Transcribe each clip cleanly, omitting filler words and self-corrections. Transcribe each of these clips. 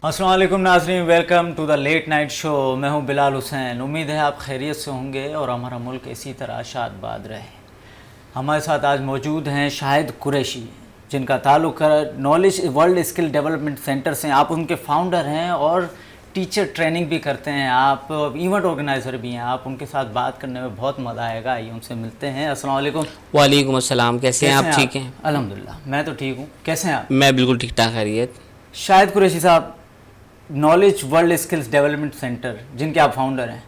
अस्सलाम वालेकुम नाज़रीन, welcome to the late night show. मैं हूं बिलाल हुसैन। उम्मीद है आप खैरियत से होंगे और हमारा मुल्क इसी तरह शादबाद रहे। हमारे साथ आज मौजूद हैं शाहिद कुरैशी, जिनका ताल्लुक़ knowledge world skill development centre से। आप उनके फाउंडर हैं और टीचर ट्रेनिंग भी करते हैं, आप इवेंट ऑर्गेनाइज़र भी हैं। आप उनके साथ बात करने में बहुत मज़ा आएगा। आइए उनसे मिलते हैं। अस्सलाम वालेकुम। वालेकुम अस्सलाम। कैसे हैं आप? ठीक हैं? अल्हम्दुलिल्लाह, मैं तो ठीक हूँ। कैसे हैं आप? मैं बिल्कुल ठीक ठाक, खैरियत। शाहिद कुरैशी साहब, knowledge world skills development centre जिनके आप फाउंडर हैं,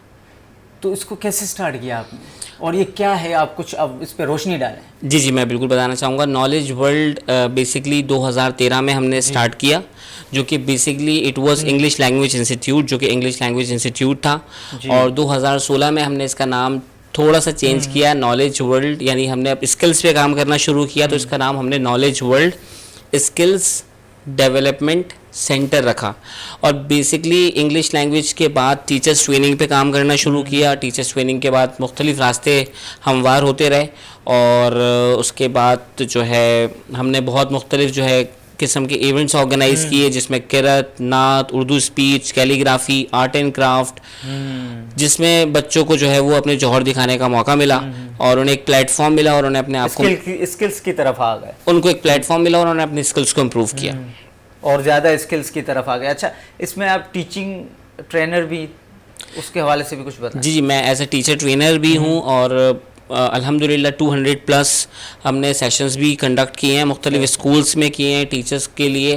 तो इसको कैसे स्टार्ट किया आपने और ये क्या है? आप कुछ अब इस पे रोशनी डालें। जी, मैं बिल्कुल बताना चाहूँगा। नॉलेज वर्ल्ड बेसिकली 2013 में हमने स्टार्ट किया, जो कि basically it was English language institute, जो कि इंग्लिश लैंग्वेज इंस्टीट्यूट था। और 2016 में हमने इसका नाम थोड़ा सा चेंज किया, नॉलेज वर्ल्ड, यानी हमने अब स्किल्स पे काम करना शुरू किया, तो इसका नाम हमने knowledge world skills development centre रखा। और बेसिकली इंग्लिश लैंग्वेज के बाद टीचर्स ट्रेनिंग पे काम करना शुरू किया। टीचर्स ट्रेनिंग के बाद मुख्तलिफ रास्ते हमवार होते रहे, और उसके बाद जो है हमने बहुत मुख्तलिफ जो है किस्म के इवेंट्स ऑर्गेनाइज किए, जिसमें किरत, नात, Urdu speech, calligraphy, art and craft, जिसमें बच्चों को जो है वो अपने जौहर दिखाने का मौका मिला और उन्हें एक प्लेटफॉर्म मिला, और उन्हें अपने आप को स्किल्स की तरफ आ गए। उनको एक प्लेटफॉर्म मिला और उन्होंने अपनी स्किल्स को इम्प्रूव किया और ज़्यादा स्किल्स की तरफ आ गए। अच्छा, इसमें आप टीचिंग ट्रेनर भी, उसके हवाले से भी कुछ बताएं। जी, मैं एज ए टीचर ट्रेनर भी हूँ, और अल्हम्दुलिल्लाह 200 प्लस हमने सेशंस भी कंडक्ट किए हैं, मुख्तलिफ स्कूल्स में किए हैं टीचर्स के लिए।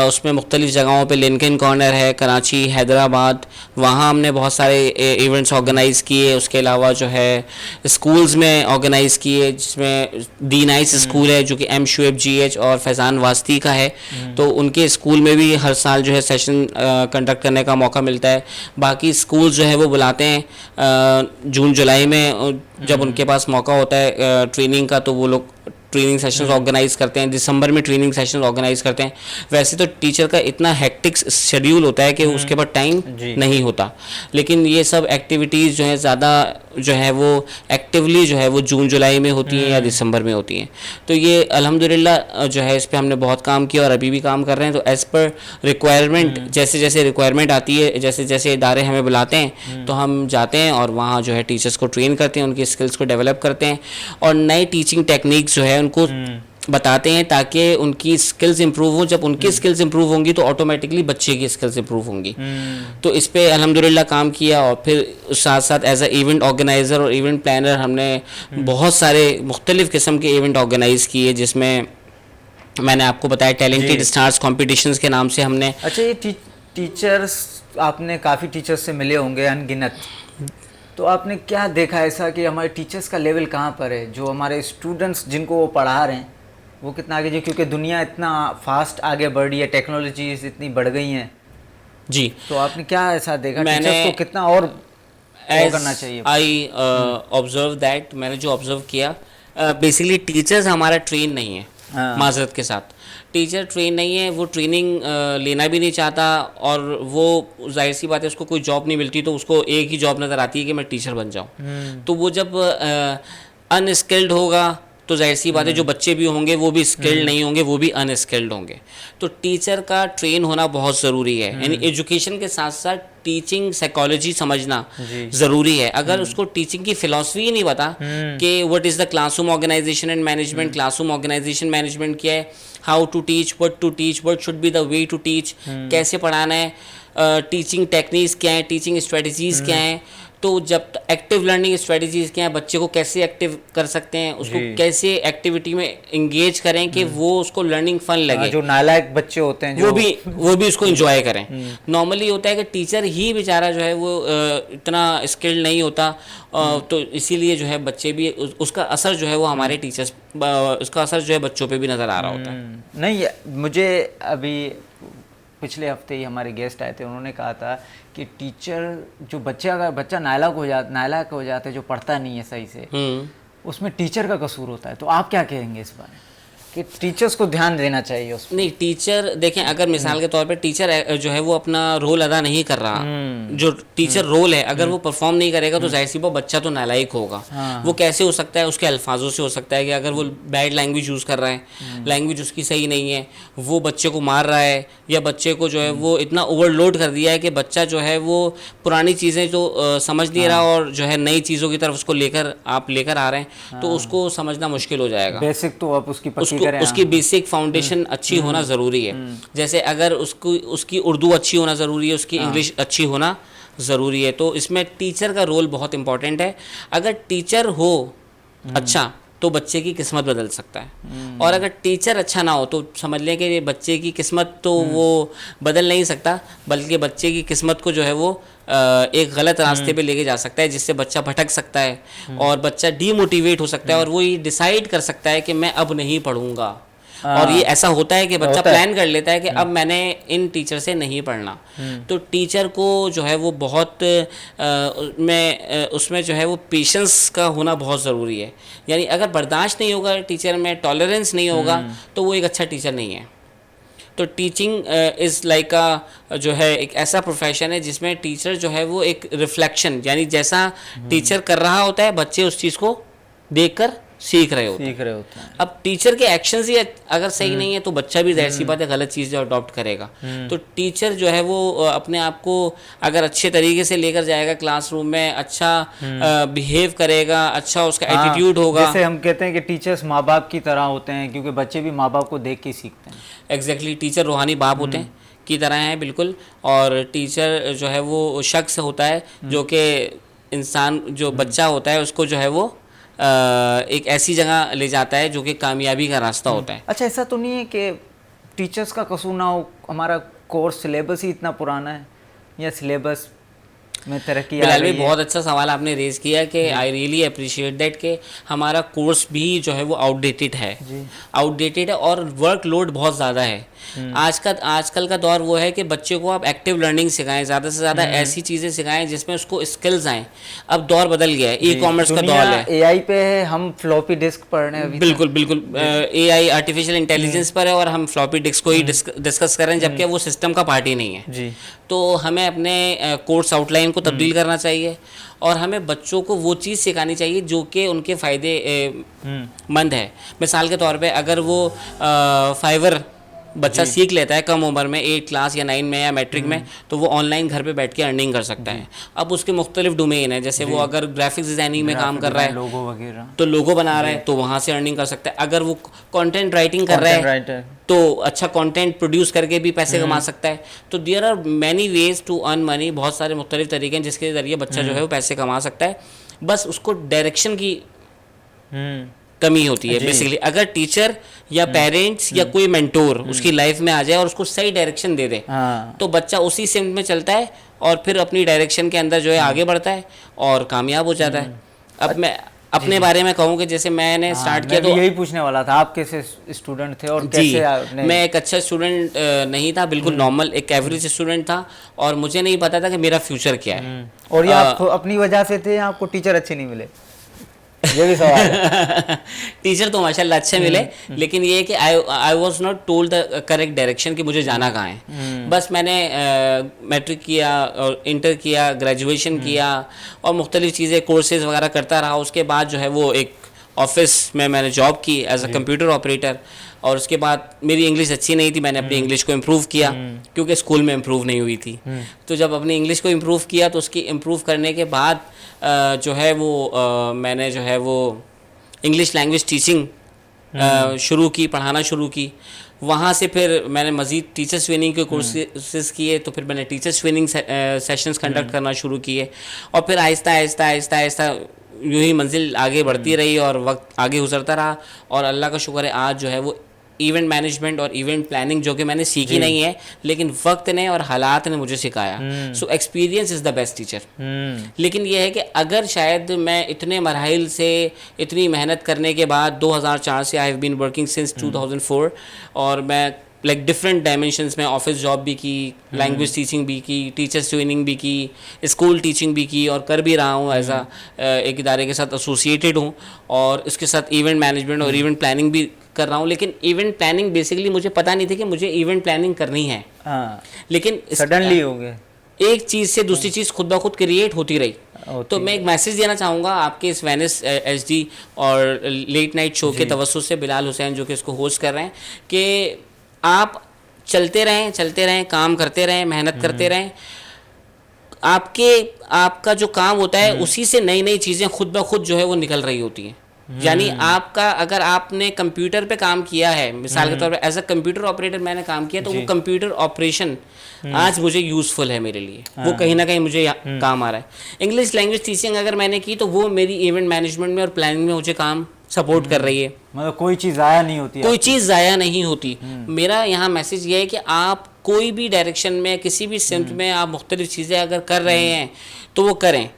उसमें मुख्तलिफ जगहों पे लिंकन कॉर्नर है, कराची, हैदराबाद, वहाँ हमने बहुत सारे इवेंट्स ऑर्गेनाइज़ किए। उसके अलावा जो है स्कूल्स में ऑर्गेनाइज़ किए, जिसमें दी नाइस स्कूल है जो कि एम शुएब GH और फैज़ान वास्ती का है, तो उनके स्कूल में भी हर साल जो है सेशन कंडक्ट करने का मौका मिलता है। बाकी स्कूल जो है वो बुलाते हैं जून जुलाई में, जब उनके पास मौका होता है ट्रेनिंग का, तो वो लोग ट्रेनिंग सेशंस ऑर्गेनाइज करते हैं। दिसंबर में ट्रेनिंग सेशंस ऑर्गेनाइज करते हैं। वैसे तो टीचर का इतना हेक्टिक शेड्यूल होता है कि उसके पास टाइम नहीं होता, लेकिन ये सब एक्टिविटीज़ जो है ज़्यादा जो है वो एक्टिवली जो है वो जून जुलाई में होती हैं या दिसंबर में होती हैं। तो ये अल्हम्दुलिल्लाह जो है इस पर हमने बहुत काम किया और अभी भी काम कर रहे हैं। तो एज़ पर रिक्वायरमेंट, जैसे जैसे रिक्वायरमेंट आती है, जैसे जैसे इदारे हमें बुलाते हैं, तो हम जाते हैं और वहाँ जो है टीचर्स को ट्रेन करते हैं, उनकी स्किल्स को डेवलप करते हैं और नई टीचिंग टेक्निक्स जो है उनको बताते हैं, ताकि उनकी स्किल्स इंप्रूव हो। जब उनकी स्किल्स इंप्रूव होंगी तो ऑटोमेटिकली बच्चे की स्किल्स इंप्रूव होंगी। तो इस पे अल्हम्दुलिल्लाह काम किया, और फिर साथ साथ एज अ इवेंट ऑर्गेनाइज़र और इवेंट प्लानर हमने बहुत सारे मुख्तलिफ किस्म के इवेंट ऑर्गेनाइज़ किए, जिसमें मैंने आपको बताया टैलेंटेड स्टार्स कॉम्पिटिशन्स के नाम से हमने। अच्छा, ये टीचर्स, आपने काफ़ी टीचर्स से मिले होंगे अनगिनत, तो आपने क्या देखा ऐसा कि हमारे टीचर्स का लेवल कहाँ पर है, जो हमारे स्टूडेंट्स जिनको वो पढ़ा रहे हैं वो कितना आगे? क्योंकि दुनिया इतना फास्ट आगे बढ़ रही है, टेक्नोलॉजीज इतनी बढ़ गई हैं। जी, तो आपने क्या ऐसा देखा, टीचर्स को कितना और करना चाहिए? आई ऑब्जर्व दैट, मैंने जो ऑब्जर्व किया, बेसिकली टीचर्स हमारा ट्रेन नहीं है। माजरत के साथ टीचर ट्रेन नहीं है, वो ट्रेनिंग लेना भी नहीं चाहता, और वो जाहिर सी बात है उसको कोई जॉब नहीं मिलती, तो उसको एक ही जॉब नज़र आती है कि मैं टीचर बन जाऊँ। तो वो जब अनस्किल्ड होगा तो जाहिर सी बात है जो बच्चे भी होंगे वो भी स्किल्ड नहीं होंगे, वो भी अनस्किल्ड होंगे। तो टीचर का ट्रेन होना बहुत ज़रूरी है, यानी एजुकेशन के साथ साथ टीचिंग साइकोलॉजी समझना ज़रूरी है। अगर उसको टीचिंग की फ़िलॉसफी ही नहीं पता कि what is the classroom organisation and management, classroom organisation management क्या है, how to teach, what should be the way to teach, कैसे पढ़ाना है, टीचिंग टेक्निक्स क्या है, टीचिंग स्ट्रेटजीज़ क्या हैं, तो जब एक्टिव लर्निंग स्ट्रेटजीज क्या है, बच्चे को कैसे एक्टिव कर सकते हैं, उसको कैसे एक्टिविटी में इंगेज करें कि वो उसको लर्निंग फन लगे। जो नालायक बच्चे होते हैं वो भी उसको एंजॉय करें। नॉर्मली होता है कि टीचर ही बेचारा जो है वो इतना स्किल्ड नहीं होता, तो इसीलिए जो है बच्चे भी उसका असर जो है वो हमारे टीचर्स, उसका असर जो है बच्चों पे भी नज़र आ रहा होता है। नहीं, मुझे अभी पिछले हफ्ते ही हमारे गेस्ट आए थे, उन्होंने कहा था कि टीचर, जो बच्चा नालायक हो जाता है, जो पढ़ता नहीं है सही से, उसमें टीचर का कसूर होता है। तो आप क्या कहेंगे इस बारे में कि टीचर्स को ध्यान देना चाहिए उसमें? नहीं, टीचर देखें, अगर मिसाल के तौर पे टीचर जो है वो अपना रोल अदा नहीं कर रहा, जो टीचर रोल है अगर वो परफॉर्म नहीं करेगा तो जाहिर सी बात बच्चा तो नालायक होगा। वो कैसे हो सकता है? उसके अल्फाजों से हो सकता है कि अगर वो बैड लैंग्वेज यूज़ कर रहा है, लैंग्वेज उसकी सही नहीं है, वो बच्चे को मार रहा है या बच्चे को जो है वो इतना ओवरलोड कर दिया है कि बच्चा जो है वो पुरानी चीज़ें जो समझ नहीं रहा और जो है नई चीज़ों की तरफ उसको लेकर आ रहे हैं, तो उसको समझना मुश्किल हो जाएगा। बेसिक तो आप उसकी पक्की करें। उसकी बेसिक फाउंडेशन अच्छी होना ज़रूरी है। जैसे अगर उसकी उर्दू अच्छी होना ज़रूरी है, उसकी इंग्लिश अच्छी होना ज़रूरी है, तो इसमें टीचर का रोल बहुत इंपॉर्टेंट है। अगर टीचर हो अच्छा तो बच्चे की किस्मत बदल सकता है, और अगर टीचर अच्छा ना हो तो समझ लें कि बच्चे की किस्मत तो वो बदल नहीं सकता, बल्कि बच्चे की किस्मत को जो है वो एक गलत रास्ते पे लेके जा सकता है, जिससे बच्चा भटक सकता है और बच्चा डीमोटिवेट हो सकता है और वो ये डिसाइड कर सकता है कि मैं अब नहीं पढ़ूंगा। और ये ऐसा होता है कि बच्चा प्लान कर लेता है कि अब मैंने इन टीचर से नहीं पढ़ना। तो टीचर को जो है वो बहुत उसमें जो है वो पेशेंस का होना बहुत ज़रूरी है। यानी अगर बर्दाश्त नहीं होगा टीचर में, टॉलरेंस नहीं होगा, तो वो एक अच्छा टीचर नहीं है। तो टीचिंग इज़ लाइक जो है एक ऐसा प्रोफेशन है जिसमें टीचर जो है वो एक रिफ्लेक्शन, यानी जैसा टीचर कर रहा होता है बच्चे उस चीज़ को देखकर सीख रहे होते हैं। अब टीचर के एक्शंस ही अगर सही नहीं है तो बच्चा भी ज़ाहिर सी बात है गलत चीज़ अडॉप्ट करेगा। तो टीचर जो है वो अपने आप को अगर अच्छे तरीके से लेकर जाएगा क्लासरूम में, अच्छा बिहेव करेगा, अच्छा उसका एटीट्यूड होगा। जैसे हम कहते हैं कि टीचर्स माँ बाप की तरह होते हैं, क्योंकि बच्चे भी माँ बाप को देख के सीखते हैं। एग्जैक्टली, टीचर रूहानी बाप होते हैं की तरह हैं बिल्कुल। और टीचर जो है वो शख्स होता है जो कि इंसान जो बच्चा होता है उसको जो है वो एक ऐसी जगह ले जाता है जो कि कामयाबी का रास्ता होता है। अच्छा, ऐसा तो नहीं है कि टीचर्स का कसूर ना हो, हमारा कोर्स सिलेबस ही इतना पुराना है या सिलेबस में तरक्की आ रही है? बहुत अच्छा सवाल आपने रेज किया कि आई रियली अप्रिशिएट दैट कि हमारा कोर्स भी जो है वो आउटडेटेड है और वर्कलोड बहुत ज़्यादा है। आजकल का दौर वो है कि बच्चे को आप एक्टिव लर्निंग सिखाएं, ज़्यादा से ज़्यादा ऐसी चीज़ें सिखाएं जिसमें उसको स्किल्स आएँ। अब दौर बदल गया है, ई कॉमर्स का दौर है, एआई पे है, हम फ्लॉपी डिस्क पढ़ रहे हैं। बिल्कुल एआई आर्टिफिशियल इंटेलिजेंस पर है और हम फ्लॉपी डिस्क को ही डिस्कस कर रहे हैं, जबकि वो सिस्टम का पार्ट ही नहीं है। तो हमें अपने कोर्स आउटलाइन को तब्दील करना चाहिए और हमें बच्चों को वो चीज़ सिखानी चाहिए जो कि उनके फ़ायदे मंद है। मिसाल के तौर पे अगर वो फाइवर बच्चा सीख लेता है कम उम्र में, 8 क्लास या 9 में या मैट्रिक में, तो वो ऑनलाइन घर पे बैठ के अर्निंग कर सकता है। अब उसके मुख्तलिफ डोमेन है, जैसे वो अगर ग्राफिक्स डिज़ाइनिंग में काम कर रहा है, लोगो वगैरह, तो लोगो बना रहा है तो वहाँ से अर्निंग कर सकता है। अगर वो कंटेंट राइटिंग कर रहा है तो अच्छा कंटेंट प्रोड्यूस करके भी पैसे कमा सकता है। तो there are many ways to earn money, बहुत सारे मुख्तलिफ तरीके हैं जिसके ज़रिए बच्चा जो है वो पैसे कमा सकता है। बस उसको डायरेक्शन की कमी होती है बेसिकली। अगर टीचर या पेरेंट्स या कोई मेंटोर उसकी लाइफ में आ जाए और उसको सही डायरेक्शन दे दे, तो बच्चा उसी सिमत में चलता है और फिर अपनी डायरेक्शन के अंदर जो है आगे बढ़ता है और कामयाब हो जाता है। अब मैं अपने बारे में कहूँ कि जैसे मैंने स्टार्ट किया, तो यही पूछने वाला था, आप कैसे स्टूडेंट थे और कैसे आपने? मैं एक अच्छा स्टूडेंट नहीं था, बिल्कुल नॉर्मल एक एवरेज स्टूडेंट था और मुझे नहीं पता था कि मेरा फ्यूचर क्या है। और ये आप अपनी वजह से थे, आपको टीचर अच्छे नहीं मिले? ये भी सवाल है। टीचर तो माशाल्लाह अच्छे मिले, लेकिन ये है कि I was not told the correct direction कि मुझे जाना कहाँ है। बस मैंने मैट्रिक किया और इंटर किया, ग्रेजुएशन किया और मुख्तलिफ चीज़ें कोर्सेज वगैरह करता रहा। उसके बाद जो है वो एक ऑफिस में मैंने जॉब की एज अ कंप्यूटर ऑपरेटर, और उसके बाद मेरी इंग्लिश अच्छी नहीं थी, मैंने अपनी इंग्लिश को इम्प्रूव किया क्योंकि स्कूल में इम्प्रूव नहीं हुई थी। तो जब अपनी इंग्लिश को इम्प्रूव किया तो उसकी इम्प्रूव करने के बाद जो है वो मैंने जो है वो इंग्लिश लैंग्वेज टीचिंग शुरू की, पढ़ाना शुरू की। वहाँ से फिर मैंने मज़ीद टीचर्स ट्रेनिंग के कोर्सेज किए, तो फिर मैंने टीचर्स ट्रेनिंग सेशंस कंडक्ट करना शुरू किए और फिर आहिस्ता आहिस्ता आहिस्ता आहिस्ता यूँ ही मंजिल आगे बढ़ती रही और वक्त आगे गुजरता रहा। और अल्लाह का शुक्र है आज जो है वो इवेंट मैनेजमेंट और इवेंट प्लानिंग जो कि मैंने सीखी नहीं है, लेकिन वक्त ने और हालात ने मुझे सिखाया। So experience is the best teacher. लेकिन यह है कि अगर शायद मैं इतने मराहिल से इतनी मेहनत करने के बाद 2004 से I have been working since 2004 और मैं लाइक डिफरेंट डायमेंशंस में ऑफिस जॉब भी की, लैंग्वेज टीचिंग भी की, टीचर्स ट्रेनिंग भी की, स्कूल टीचिंग भी की और कर भी रहा हूँ एज एक इदारे के साथ एसोसिएटेड हूँ और इसके साथ इवेंट मैनेजमेंट और इवेंट प्लानिंग भी कर रहा हूँ। लेकिन इवेंट प्लानिंग बेसिकली मुझे पता नहीं थी कि मुझे इवेंट प्लानिंग करनी है, लेकिन सडनली हो गया। एक चीज़ से दूसरी चीज़ खुद ब खुद क्रिएट होती रही। तो मैं एक मैसेज देना चाहूँगा आपके इस वेनिस एचडी और लेट नाइट शो के तवज्जुह से, बिलाल हुसैन जो कि इसको होस्ट कर रहे हैं, कि आप चलते रहें, काम करते रहें, मेहनत करते रहें। आपका जो काम होता है उसी से नई नई चीज़ें खुद ब खुद जो है वो निकल रही होती हैं। यानी आपका, अगर आपने कंप्यूटर पे काम किया है, मिसाल के तौर पे एज अ कंप्यूटर ऑपरेटर मैंने काम किया, तो वो कंप्यूटर ऑपरेशन आज मुझे यूज़फुल है मेरे लिए, वो कहीं ना कहीं मुझे काम आ रहा है। इंग्लिश लैंग्वेज टीचिंग अगर मैंने की तो वो मेरी इवेंट मैनेजमेंट में और प्लानिंग में मुझे काम सपोर्ट कर रही है। मतलब कोई चीज़ ज़ाया नहीं होती, कोई चीज़ ज़ाया नहीं होती। मेरा यहाँ मैसेज ये है कि आप कोई भी डायरेक्शन में, किसी भी सिमत में आप मुख्तलिफ चीज़ें अगर कर रहे हैं तो वो करें।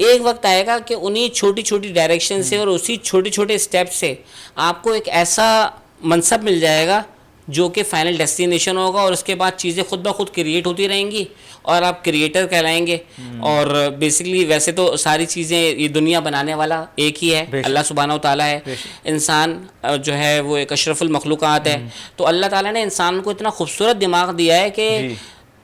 एक वक्त आएगा कि उन्हीं छोटी छोटी डायरेक्शन से और उसी छोटे छोटे स्टेप से आपको एक ऐसा मनसब मिल जाएगा जो कि फाइनल डेस्टिनेशन होगा, और उसके बाद चीज़ें खुद ब खुद क्रिएट होती रहेंगी और आप क्रिएटर कहलाएंगे। और बेसिकली वैसे तो सारी चीज़ें ये दुनिया बनाने वाला एक ही है, अल्लाह सुब्हानहू तआला है। इंसान जो है वो एक अशरफुल मखलूक़ात है। तो अल्लाह ताला ने इंसान को इतना खूबसूरत दिमाग दिया है कि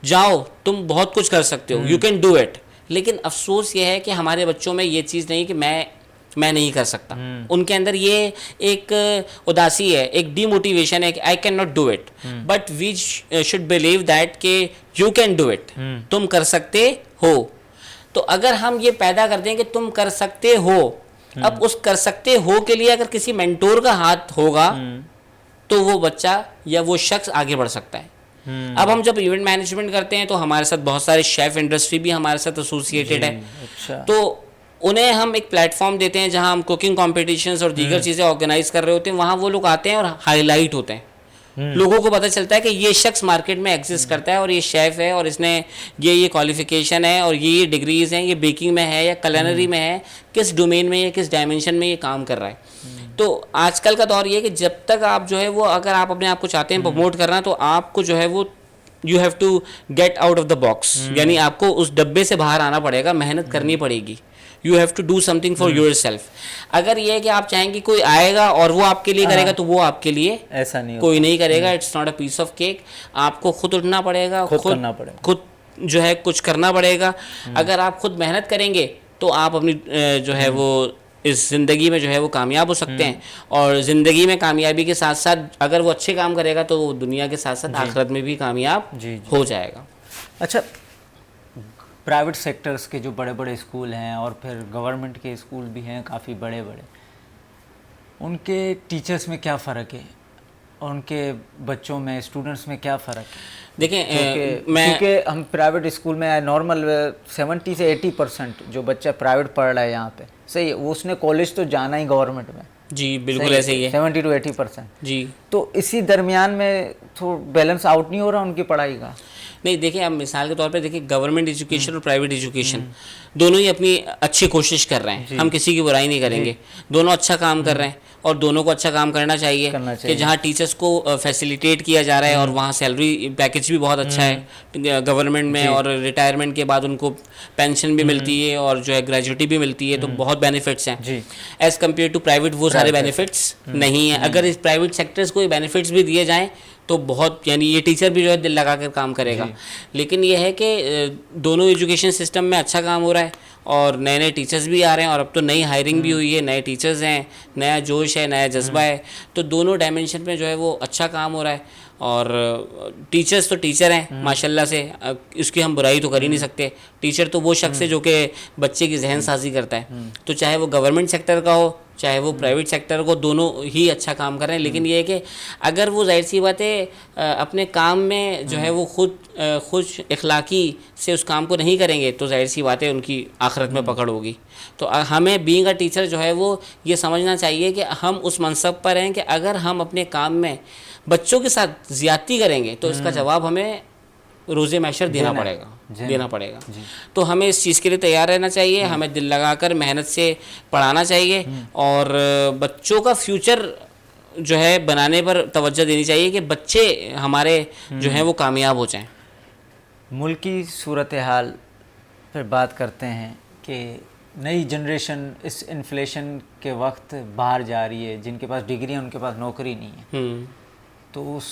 जाओ तुम बहुत कुछ कर सकते हो, यू कैन डू इट। लेकिन अफसोस ये है कि हमारे बच्चों में ये चीज़ नहीं कि मैं नहीं कर सकता। उनके अंदर ये एक उदासी है, एक डीमोटिवेशन है कि I can not do it, but we should believe that कि यू कैन डू इट, तुम कर सकते हो। तो अगर हम ये पैदा कर दें कि तुम कर सकते हो, अब उस कर सकते हो के लिए अगर किसी मेंटोर का हाथ होगा तो वो बच्चा या वो शख्स आगे बढ़ सकता है। अब हम जब इवेंट मैनेजमेंट करते हैं तो हमारे साथ बहुत सारे शेफ इंडस्ट्री भी हमारे साथ एसोसिएटेड है। अच्छा। तो उन्हें हम एक प्लेटफॉर्म देते हैं जहां हम कुकिंग कॉम्पिटिशन्स और दीगर चीज़ें ऑर्गेनाइज कर रहे होते हैं। वहां वो लोग आते हैं और हाईलाइट होते हैं, लोगों को पता चलता है कि ये शख्स मार्केट में एग्जिस्ट करता है और ये शेफ़ है और इसने ये क्वालिफिकेशन है और ये डिग्रीज हैं, ये बेकिंग में है या कलिनरी में है, किस डोमेन में या किस डायमेंशन में ये काम कर रहा है। तो आजकल का दौर ये है कि जब तक आप जो है वो, अगर आप अपने आप को चाहते हैं प्रमोट करना, तो आपको जो है वो you have to get out of the box, यानी आपको उस डब्बे से बाहर आना पड़ेगा, मेहनत करनी पड़ेगी। You have to do something for yourself. अगर ये है कि आप चाहेंगे कोई आएगा और वो आपके लिए करेगा, तो वो आपके लिए ऐसा नहीं कोई नहीं करेगा। It's not a piece of cake. आपको खुद उठना पड़ेगा, खुद जो है कुछ करना पड़ेगा। अगर आप खुद मेहनत करेंगे तो आप अपनी जो है वो इस ज़िंदगी में जो है वो कामयाब हो सकते हैं। और ज़िंदगी में कामयाबी के साथ साथ अगर वो अच्छे काम करेगा तो वो दुनिया के साथ साथ आखिरत में भी कामयाब हो जाएगा। अच्छा, प्राइवेट सेक्टर्स के जो बड़े बड़े स्कूल हैं और फिर गवर्नमेंट के स्कूल भी हैं काफ़ी बड़े बड़े, उनके टीचर्स में क्या फ़र्क है और उनके बच्चों में, स्टूडेंट्स में क्या फ़र्क है? देखें, क्योंकि हम प्राइवेट स्कूल में नॉर्मल 70 से 80% जो बच्चा प्राइवेट पढ़ रहा है यहाँ पे, सही है, वो उसने कॉलेज तो जाना ही गवर्नमेंट में। जी बिल्कुल ऐसे ही है, 70 to 80%। जी। तो इसी दरमियान में थोड़ा बैलेंस आउट नहीं हो रहा उनकी पढ़ाई का? नहीं, देखिए अब मिसाल के तौर पे देखिए, गवर्नमेंट एजुकेशन और प्राइवेट एजुकेशन दोनों ही अपनी अच्छी कोशिश कर रहे हैं, हम किसी की बुराई नहीं करेंगे। दोनों अच्छा काम कर रहे हैं और दोनों को अच्छा काम करना चाहिए कि जहाँ टीचर्स को फैसिलिटेट किया जा रहा है और वहाँ सैलरी पैकेज भी बहुत अच्छा है गवर्नमेंट में, और रिटायरमेंट के बाद उनको पेंशन भी मिलती है और जो है ग्रेजुटी भी मिलती है, तो बहुत बेनिफिट्स हैं एज़ कम्पेयर टू प्राइवेट। वो सारे बेनिफिट्स नहीं हैं। अगर इस प्राइवेट सेक्टर्स को बेनिफिट्स भी दिए जाएँ तो बहुत, यानी ये टीचर भी जो है दिल लगा कर काम करेगा। लेकिन ये है कि दोनों एजुकेशन सिस्टम में अच्छा काम हो रहा है और नए नए टीचर्स भी आ रहे हैं और अब तो नई हायरिंग भी हुई है, नए टीचर्स हैं, नया जोश है, नया जज्बा है। तो दोनों डायमेंशन में जो है वो अच्छा काम हो रहा है। और टीचर्स तो टीचर हैं माशाल्लाह से, इसकी हम बुराई तो कर ही नहीं सकते। टीचर तो वो शख्स है जो कि बच्चे की जहन साजी करता है। तो चाहे वो गवर्नमेंट सेक्टर का हो चाहे वो प्राइवेट सेक्टर को, दोनों ही अच्छा काम कर रहे हैं। लेकिन ये है कि अगर वो जाहिर सी बात है अपने काम में जो है वो खुद इखलाकी से उस काम को नहीं करेंगे तो जाहिर सी बात है उनकी आखिरत में पकड़ होगी। तो हमें बीइंग अ टीचर जो है वो ये समझना चाहिए कि हम उस मनसब पर हैं कि अगर हम अपने काम में बच्चों के साथ ज़्यादती करेंगे तो इसका जवाब हमें रोज़े मैशर देना पड़ेगा। तो हमें इस चीज़ के लिए तैयार रहना चाहिए, हमें दिल लगाकर मेहनत से पढ़ाना चाहिए और बच्चों का फ्यूचर जो है बनाने पर तवज्जो देनी चाहिए कि बच्चे हमारे जो हैं वो कामयाब हो जाएं। मुल्क की सूरत हाल पर बात करते हैं कि नई जनरेशन इस इन्फ्लेशन के वक्त बाहर जा रही है, जिनके पास डिग्री है उनके पास नौकरी नहीं है। तो उस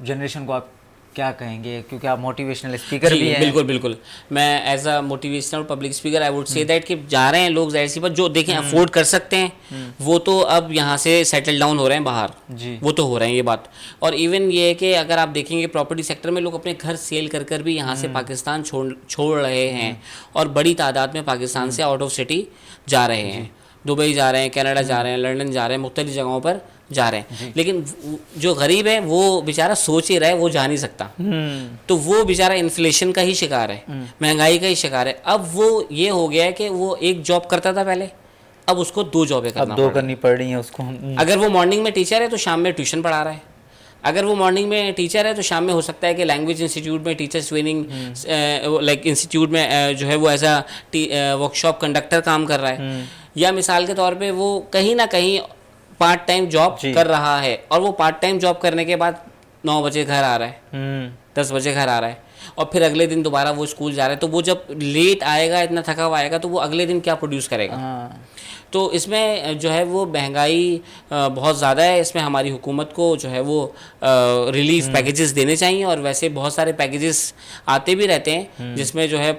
जनरेशन को आप क्या कहेंगे, क्योंकि आप मोटिवेशनल स्पीकर भी हैं। बिल्कुल बिल्कुल, मैं as a motivational public speaker I would say that कि जा रहे हैं लोग, जाहिर सी बात, जो देखें अफोर्ड कर सकते हैं वो तो अब यहाँ से सेटल डाउन हो रहे हैं बाहर जी। वो तो हो रहे हैं, ये बात। और इवन ये है कि अगर आप देखेंगे प्रॉपर्टी सेक्टर में लोग अपने घर सेल कर कर भी यहाँ से पाकिस्तान छोड़ रहे हैं, और बड़ी तादाद में पाकिस्तान से आउट ऑफ सिटी जा रहे हैं, दुबई जा रहे हैं, कनाडा जा रहे हैं, लंदन जा रहे हैं, मुख्तलिफ जगहों पर जा रहे हैं। लेकिन जो गरीब है वो बेचारा सोच ही रहा है, वो जा नहीं सकता, तो वो बेचारा इन्फ्लेशन का ही शिकार है, महंगाई का ही शिकार है। अब वो ये हो गया है कि वो एक जॉब करता था पहले, अब उसको 2 जॉबें करना, अब 2 करनी पड़ रही हैं उसको। अगर वो मॉर्निंग में टीचर है तो शाम में ट्यूशन पढ़ा रहा है, अगर वो मॉर्निंग में टीचर है तो शाम में हो सकता है कि लैंग्वेज इंस्टीट्यूट में टीचर्स ट्रेनिंग लाइक इंस्टीट्यूट में जो है वो ऐसा वर्कशॉप कंडक्टर काम कर रहा है, या मिसाल के तौर पे वो कहीं ना कहीं पार्ट टाइम जॉब कर रहा है, और वो पार्ट टाइम जॉब करने के बाद 9 बजे घर आ रहा है, 10 बजे घर आ रहा है, और फिर अगले दिन दोबारा वो स्कूल जा रहा है। तो वो जब लेट आएगा, इतना थका हुआ आएगा, तो वो अगले दिन क्या प्रोड्यूस करेगा। तो इसमें जो है वो महंगाई बहुत ज़्यादा है, इसमें हमारी हुकूमत को जो है वो रिलीफ पैकेजेस देने चाहिए, और वैसे बहुत सारे पैकेजेस आते भी रहते हैं जिसमें जो है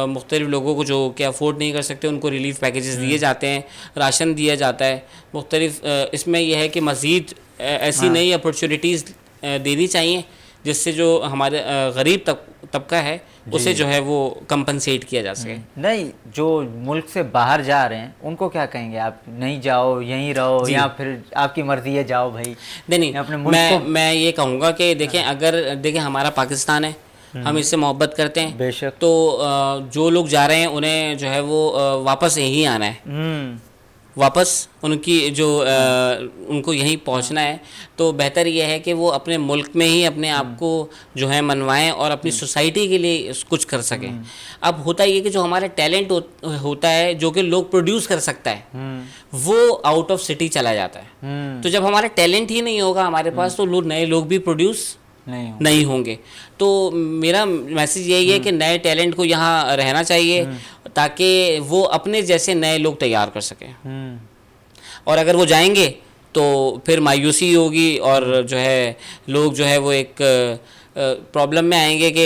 मुख्तलिफ लोगों को जो कि अफोर्ड नहीं कर सकते उनको रिलीफ पैकेजेस दिए जाते हैं, राशन दिया जाता है मुख्तलिफ। इसमें यह है कि मज़ीद ऐसी नई अपॉर्चुनिटीज़ देनी चाहिए जिससे जो हमारे गरीब तबका है उसे जो है वो कंपनसेट किया जा सके। नहीं, जो मुल्क से बाहर जा रहे हैं उनको क्या कहेंगे आप? नहीं जाओ, यहीं रहो, या फिर आपकी मर्जी है जाओ भाई? नहीं, अपने मुल्क मैं ये कहूँगा कि देखें, अगर देखें हमारा पाकिस्तान है, हम इससे मोहब्बत करते हैं बेशक, तो जो लोग जा रहे हैं उन्हें जो है वो वापस यहीं आना है, वापस उनकी जो उनको यहीं पहुंचना है। तो बेहतर यह है कि वो अपने मुल्क में ही अपने आप को जो है मनवाएं और अपनी सोसाइटी के लिए कुछ कर सकें। अब होता ये कि जो हमारा टैलेंट होता है जो कि लोग प्रोड्यूस कर सकता है वो आउट ऑफ सिटी चला जाता है। तो जब हमारा टैलेंट ही नहीं होगा हमारे पास तो नए लोग भी प्रोड्यूस नहीं होंगे। तो मेरा मैसेज यही है कि नए टैलेंट को यहाँ रहना चाहिए ताकि वो अपने जैसे नए लोग तैयार कर सकें। और अगर वो जाएंगे तो फिर मायूसी होगी और जो है लोग जो है वो एक प्रॉब्लम में आएंगे कि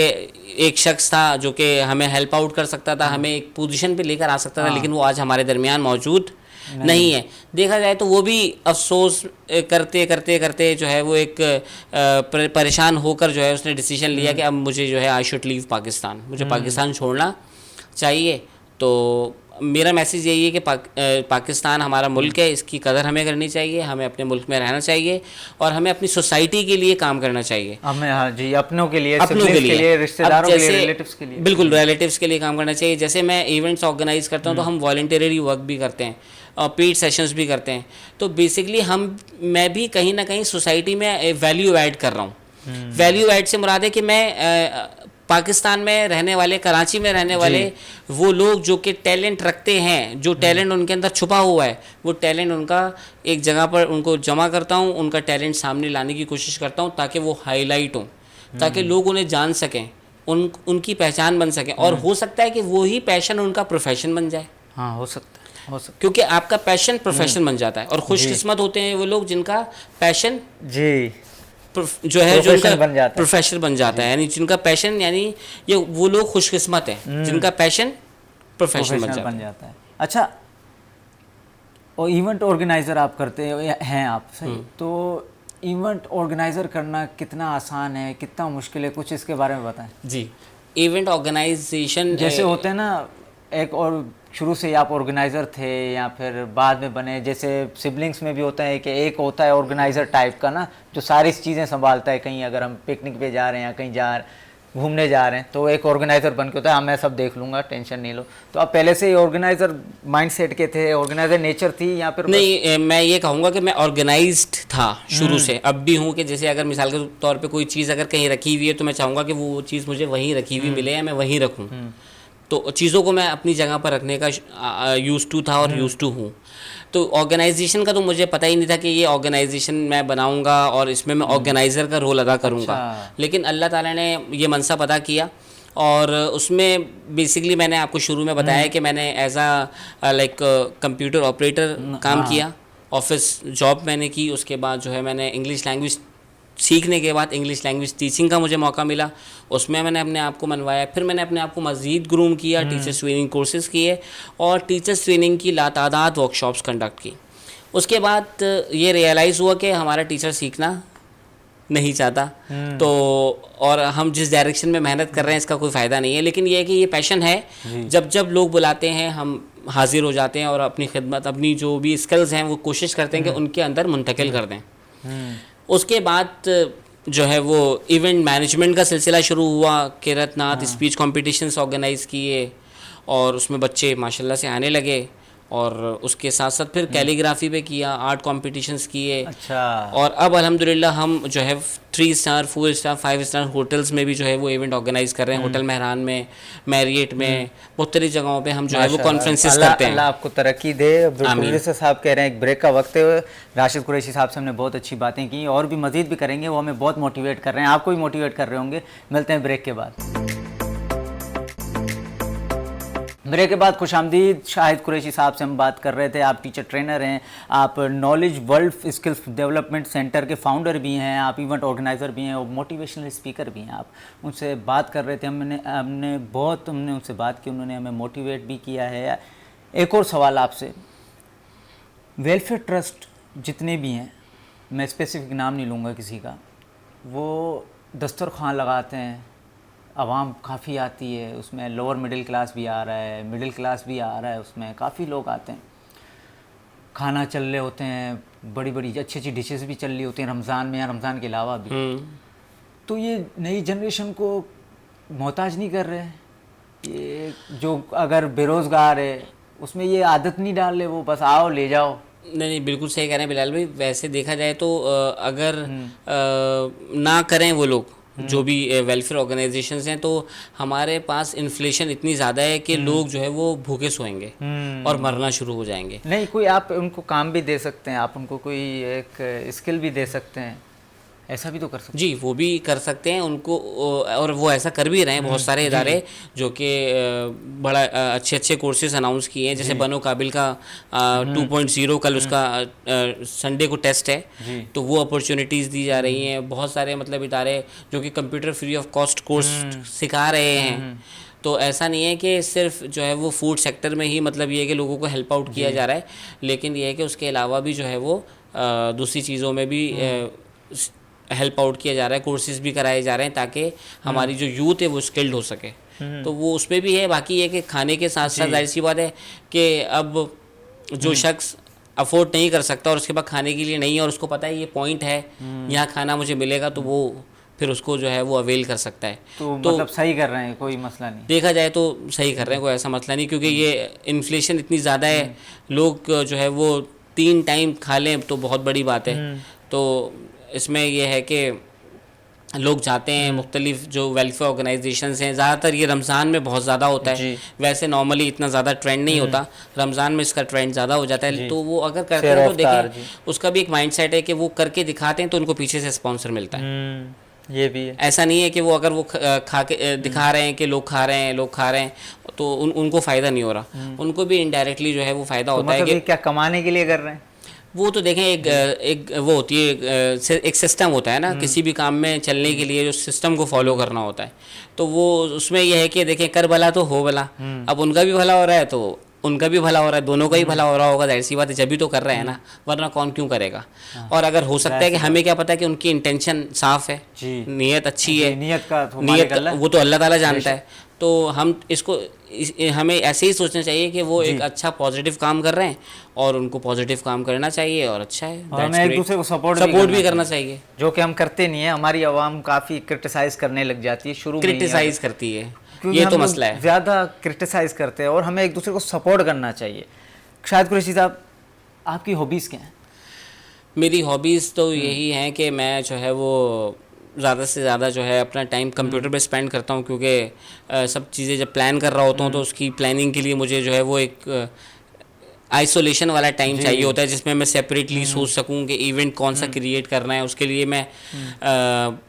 एक शख्स था जो कि हमें हेल्प आउट कर सकता था, हमें एक पोजीशन पे लेकर आ सकता था, लेकिन वो आज हमारे दरमियान मौजूद नहीं है। देखा जाए तो वो भी अफसोस करते करते करते जो है वो एक परेशान होकर जो है उसने डिसीजन लिया कि अब मुझे जो है आई शुड लीव पाकिस्तान, मुझे पाकिस्तान छोड़ना चाहिए। तो मेरा मैसेज यही है कि पाकिस्तान हमारा मुल्क है, इसकी कदर हमें करनी चाहिए, हमें अपने मुल्क में रहना चाहिए और हमें अपनी सोसाइटी के लिए काम करना चाहिए। हमें हाँ जी, अपनों के लिए, रिश्तेदारों के लिए, रिलेटिव्स के लिए, बिल्कुल रिलेटिव्स के लिए काम करना चाहिए। जैसे मैं इवेंट्स ऑर्गेनाइज करता हूँ तो हम वॉलंटियरली वर्क भी करते हैं और पेड सेशंस भी करते हैं। तो बेसिकली मैं भी कहीं ना कहीं सोसाइटी में वैल्यू ऐड कर रहा हूँ। वैल्यू ऐड से मुराद है कि मैं पाकिस्तान में रहने वाले, कराची में रहने वाले वो लोग जो कि टैलेंट रखते हैं, जो टैलेंट उनके अंदर छुपा हुआ है, वो टैलेंट उनका एक जगह पर उनको जमा करता हूँ, उनका टैलेंट सामने लाने की कोशिश करता हूँ ताकि वो हाईलाइट हो, ताकि लोग उन्हें जान सकें, उनकी पहचान बन सकें। और हो सकता है कि वो ही पैशन उनका प्रोफेशन बन जाए। हाँ, हो सकता है। क्योंकि आपका पैशन प्रोफेशन बन जाता है और खुशकिस्मत होते हैं वो लोग जिनका पैशन जो है जो प्रोफेशनल बन जाता है, यानी जिनका पैशन, यानी ये वो लोग खुशकिस्मत हैं जिनका पैशन प्रोफेशनल बन जाता है। अच्छा, और इवेंट ऑर्गेनाइज़र आप करते हैं आप, सही? तो इवेंट ऑर्गेनाइज़र करना कितना आसान है, कितना मुश्किल है, कुछ इसके बारे में बताएं। जी, इवेंट ऑर्गेनाइजेशन जैसे होते हैं ना, एक और शुरू से ही आप ऑर्गेनाइज़र थे या फिर बाद में बने, जैसे सिबलिंग्स में भी होता है कि एक होता है ऑर्गेनाइज़र टाइप का ना, जो सारी चीज़ें संभालता है। कहीं अगर हम पिकनिक पे जा रहे हैं या कहीं घूमने जा रहे हैं तो एक ऑर्गेनाइज़र बन के होता है, हाँ मैं सब देख लूँगा, टेंशन नहीं लो। तो आप पहले से ही ऑर्गेनाइज़र माइंडसेट के थे, ऑर्गेनाइज़र नेचर थी या फिर? नहीं, मैं ये कहूँगा कि मैं ऑर्गेनाइज्ड था शुरू से, अब भी हूँ। कि जैसे अगर मिसाल के तौर पर कोई चीज़ अगर कहीं रखी हुई है तो मैं चाहूँगा कि वो चीज़ मुझे वहीं रखी हुई मिले या मैं वहीं रखूँ। तो चीज़ों को मैं अपनी जगह पर रखने का यूज़ टू था और यूज़ टू हूँ। तो ऑर्गेनाइजेशन का तो मुझे पता ही नहीं था कि ये ऑर्गेनाइजेशन मैं बनाऊंगा और इसमें मैं ऑर्गेनाइज़र का रोल अदा करूंगा। लेकिन अल्लाह ताला ने ये मनसब अदा किया और उसमें बेसिकली मैंने आपको शुरू में बताया कि मैंने एज आ लाइक कंप्यूटर ऑपरेटर काम किया, ऑफिस जॉब मैंने की। उसके बाद जो है मैंने इंग्लिश लैंग्वेज सीखने के बाद इंग्लिश लैंग्वेज टीचिंग का मुझे मौका मिला, उसमें मैंने अपने आप को मनवाया। फिर मैंने अपने आप को मज़ीद ग्रूम किया, टीचर्स ट्रेनिंग कोर्सेज़ किए और टीचर्स ट्रेनिंग की लातादाद वर्कशॉप्स कंडक्ट की। उसके बाद ये रियलाइज़ हुआ कि हमारा टीचर सीखना नहीं चाहता, तो और हम जिस डायरेक्शन में मेहनत कर रहे हैं इसका कोई फ़ायदा नहीं है। लेकिन ये है कि ये पैशन है, जब जब लोग बुलाते हैं हम हाजिर हो जाते हैं और अपनी खिदमत, अपनी जो भी स्किल्स हैं वो कोशिश करते हैं कि उनके अंदर मुंतकिल कर दें। उसके बाद जो है वो इवेंट मैनेजमेंट का सिलसिला शुरू हुआ। किरतनाथ स्पीच कॉम्पिटिशन्स ऑर्गेनाइज़ किए और उसमें बच्चे माशाल्लाह से आने लगे, और उसके साथ साथ फिर कैलीग्राफी पे किया, आर्ट कॉम्पिटिशन्स किए। अच्छा। और अब अल्हम्दुलिल्लाह हम जो है 3 स्टार 4 स्टार 5 स्टार होटल्स में भी जो है वो इवेंट ऑर्गेनाइज़ कर रहे हैं। होटल मेहरान में, मैरियट में, मुख्तलिफ जगहों पे हम जो है वो कॉन्फ्रेंसेस करते हैं। अल्लाह आपको तरक्की दे। प्रोड्यूसर साहब कह रहे हैं एक ब्रेक का वक्त है। राशिद कुरैशी साहब से हमने बहुत अच्छी बातें की और भी मज़ीद भी करेंगे, वो हमें बहुत मोटिवेट कर रहे हैं, आपको भी मोटिवेट कर रहे होंगे। मिलते हैं ब्रेक के बाद। ब्रेक के बाद खुशामदीद। शाहिद कुरैशी साहब से हम बात कर रहे थे। आप टीचर ट्रेनर हैं, आप knowledge world skills development centre के फाउंडर भी हैं, आप इवेंट ऑर्गेनाइज़र भी हैं और मोटिवेशनल स्पीकर भी हैं। आप उनसे बात कर रहे थे, हमने उनसे बात की, उन्होंने हमें मोटिवेट भी किया है। एक और सवाल आपसे, वेलफेयर ट्रस्ट जितने भी हैं, मैं स्पेसिफिक नाम नहीं लूँगा किसी का, वो दस्तरखान लगाते हैं, आवाम काफ़ी आती है, उसमें लोअर मिडिल क्लास भी आ रहा है, मिडिल क्लास भी आ रहा है, उसमें काफ़ी लोग आते हैं, खाना चल रहे होते हैं, बड़ी बड़ी अच्छी अच्छी डिशेस भी चल रही होती हैं रमज़ान में या रमज़ान के अलावा भी। तो ये नई जनरेशन को मोहताज नहीं कर रहे हैं? ये जो अगर बेरोज़गार है उसमें ये आदत नहीं डाल रहे, वो बस आओ ले जाओ। नहीं, बिल्कुल सही कह रहे हैं बिलाल भाई। वैसे देखा जाए तो अगर ना करें वो लोग जो भी वेलफेयर ऑर्गेनाइजेशंस हैं, तो हमारे पास इन्फ्लेशन इतनी ज़्यादा है कि लोग जो है वो भूखे सोएंगे और मरना शुरू हो जाएंगे। नहीं, कोई आप उनको काम भी दे सकते हैं, आप उनको कोई एक स्किल भी दे सकते हैं, ऐसा भी तो कर सकते हैं। जी, वो भी कर सकते हैं उनको, और वो ऐसा कर भी रहे हैं। बहुत सारे इदारे जो कि बड़ा अच्छे अच्छे कोर्सेज अनाउंस किए हैं, जैसे बनो काबिल का 2.0 कल उसका संडे को टेस्ट है, तो वो अपॉर्चुनिटीज़ दी जा रही हैं। बहुत सारे मतलब इदारे जो कि computer free of cost course सिखा रहे हैं। तो ऐसा नहीं है कि सिर्फ जो है वो फूड सेक्टर में ही मतलब ये है कि लोगों को हेल्प आउट किया जा रहा है, लेकिन ये है कि उसके अलावा भी जो है वो दूसरी चीज़ों में भी हेल्प आउट किया जा रहा है, कोर्सेज भी कराए जा रहे हैं ताकि हमारी जो यूथ है वो स्किल्ड हो सके। तो वो उसमें भी है। बाकी ये कि खाने के साथ साथ जाहिर सी बात है कि अब जो शख्स अफोर्ड नहीं कर सकता और उसके पास खाने के लिए नहीं है और उसको पता है ये पॉइंट है, यहाँ खाना मुझे मिलेगा, तो वो फिर उसको जो है वो अवेल कर सकता है। तो मतलब सही कर रहे हैं, कोई मसला नहीं, देखा देखा जाए तो सही कर रहे हैं, कोई ऐसा मसला नहीं, क्योंकि ये इन्फ्लेशन इतनी ज़्यादा है, लोग जो है वो 3 टाइम खा लें तो बहुत बड़ी बात है। तो इसमें यह है कि लोग जाते हैं, मुख्तलिफ जो वेलफेयर ऑर्गेनाइजेशंस हैं, ज़्यादातर ये रमज़ान में बहुत ज़्यादा होता है, वैसे नॉर्मली इतना ज़्यादा ट्रेंड नहीं होता, रमज़ान में इसका ट्रेंड ज़्यादा हो जाता है। तो वो अगर करते हैं तो देखें, उसका भी एक माइंडसेट है कि वो करके दिखाते हैं तो उनको पीछे से स्पॉन्सर मिलता है। ये भी है, ऐसा नहीं है कि वो अगर वो खा के दिखा रहे हैं कि लोग खा रहे हैं तो उनको फ़ायदा नहीं हो रहा, उनको भी इनडायरेक्टली जो है वो फ़ायदा होता है। कि क्या कमाने के लिए कर रहे हैं? वो तो देखें, एक वो होती है, एक सिस्टम होता है ना, किसी भी काम में चलने के लिए जो सिस्टम को फॉलो करना होता है, तो वो उसमें यह है कि देखें कर भला तो हो भला। अब उनका भी भला हो रहा है तो उनका भी भला हो रहा है, दोनों का ही भला हो रहा होगा, जाहिर सी बात है, जब भी तो कर रहे हैं ना, वरना कौन क्यों करेगा। और अगर हो सकता है कि हमें क्या पता है कि उनकी इंटेंशन साफ़ है, नीयत अच्छी है, नीयत वो तो अल्लाह ताला जानता है। तो हम हमें ऐसे ही सोचना चाहिए कि वो एक अच्छा पॉजिटिव काम कर रहे हैं और उनको पॉजिटिव काम करना चाहिए और अच्छा है, और हमें एक दूसरे को सपोर्ट भी करना चाहिए, जो कि हम करते नहीं है। हमारी आवाम काफ़ी क्रिटिसाइज करने लग जाती है, शुरू में क्रिटिसाइज करती है, ये तो मसला है, ज़्यादा क्रिटिसाइज करते हैं, और हमें एक दूसरे को सपोर्ट करना चाहिए। शाहिद कुरैशी साहब, आपकी हॉबीज़ क्या हैं? मेरी हॉबीज़ तो यही हैं कि मैं जो है वो ज़्यादा से ज़्यादा जो है अपना टाइम कंप्यूटर पे स्पेंड करता हूँ, क्योंकि सब चीज़ें जब प्लान कर रहा होता हूँ तो उसकी प्लानिंग के लिए मुझे जो है वो एक आइसोलेशन वाला टाइम चाहिए होता है, जिसमें मैं सेपरेटली सोच सकूँ कि इवेंट कौन सा क्रिएट करना है। उसके लिए मैं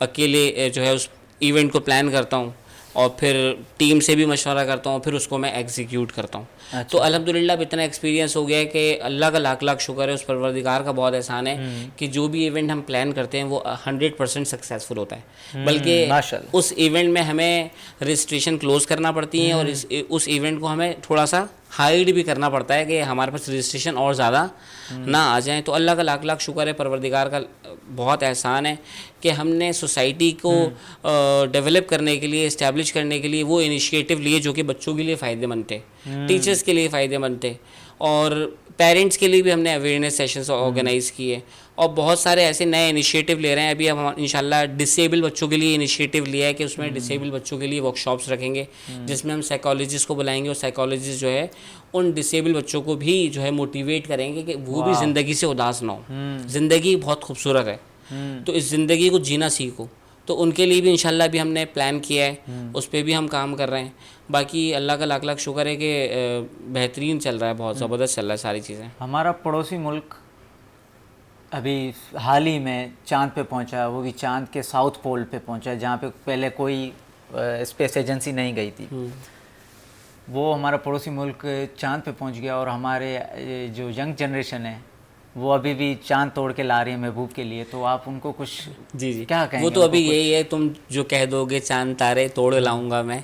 अकेले जो है उस इवेंट को प्लान करता हूँ। और फिर टीम से भी मशवरा करता हूँ, फिर उसको मैं एग्जीक्यूट करता हूँ। तो अल्हम्दुलिल्लाह अब इतना एक्सपीरियंस हो गया है कि अल्लाह का लाख लाख शुक्र है, उस परवरदिगार का बहुत एहसान है कि जो भी इवेंट हम प्लान करते हैं वो 100% सक्सेसफुल होता है। बल्कि माशाल्लाह। उस इवेंट में हमें रजिस्ट्रेशन क्लोज करना पड़ती है और उस इवेंट को हमें थोड़ा सा हाइड भी करना पड़ता है कि हमारे पास रजिस्ट्रेशन और ज़्यादा ना आ जाए। तो अल्लाह का लाख लाख शुक्र है, परवरदिगार का बहुत एहसान है कि हमने सोसाइटी को डेवलप करने के लिए, इस्टेब्लिश करने के लिए वो इनिशिएटिव लिए जो कि बच्चों के लिए फ़ायदेमंद थे, टीचर्स के लिए फ़ायदेमंद थे, और पेरेंट्स के लिए भी हमने अवेयरनेस सेशंस ऑर्गेनाइज़ किए, और बहुत सारे ऐसे नए इनिशिएटिव ले रहे हैं। अभी हम इंशाल्लाह डिसेबल बच्चों के लिए इनिशिएटिव लिया है कि उसमें डिसेबल बच्चों के लिए वर्कशॉप्स रखेंगे जिसमें हम साइकोलॉजिस्ट को बुलाएंगे, और साइकोलॉजिस्ट जो है उन डिसेबल बच्चों को भी जो है मोटिवेट करेंगे कि वो भी ज़िंदगी से उदास ना हो। ज़िंदगी बहुत खूबसूरत है, तो इस ज़िंदगी को जीना सीखो। तो उनके लिए भी इंशाल्लाह भी हमने प्लान किया है, उस पर भी हम काम कर रहे हैं। बाकी अल्लाह का लाख लाख शुक्र है कि बेहतरीन चल रहा है, बहुत ज़बरदस्त चल रहा है सारी चीज़ें। हमारा पड़ोसी मुल्क अभी हाल ही में चांद पे पहुंचा, वो भी चांद के साउथ पोल पे पहुंचा जहाँ पे पहले कोई स्पेस एजेंसी नहीं गई थी। वो हमारा पड़ोसी मुल्क चांद पे पहुंच गया, और हमारे जो यंग जनरेशन है वो अभी भी चांद तोड़ के ला रही है महबूब के लिए। तो आप उनको कुछ जी क्या कहेंगे? वो तो अभी यही है, तुम जो कह दोगे चांद तारे तोड़ लाऊंगा मैं,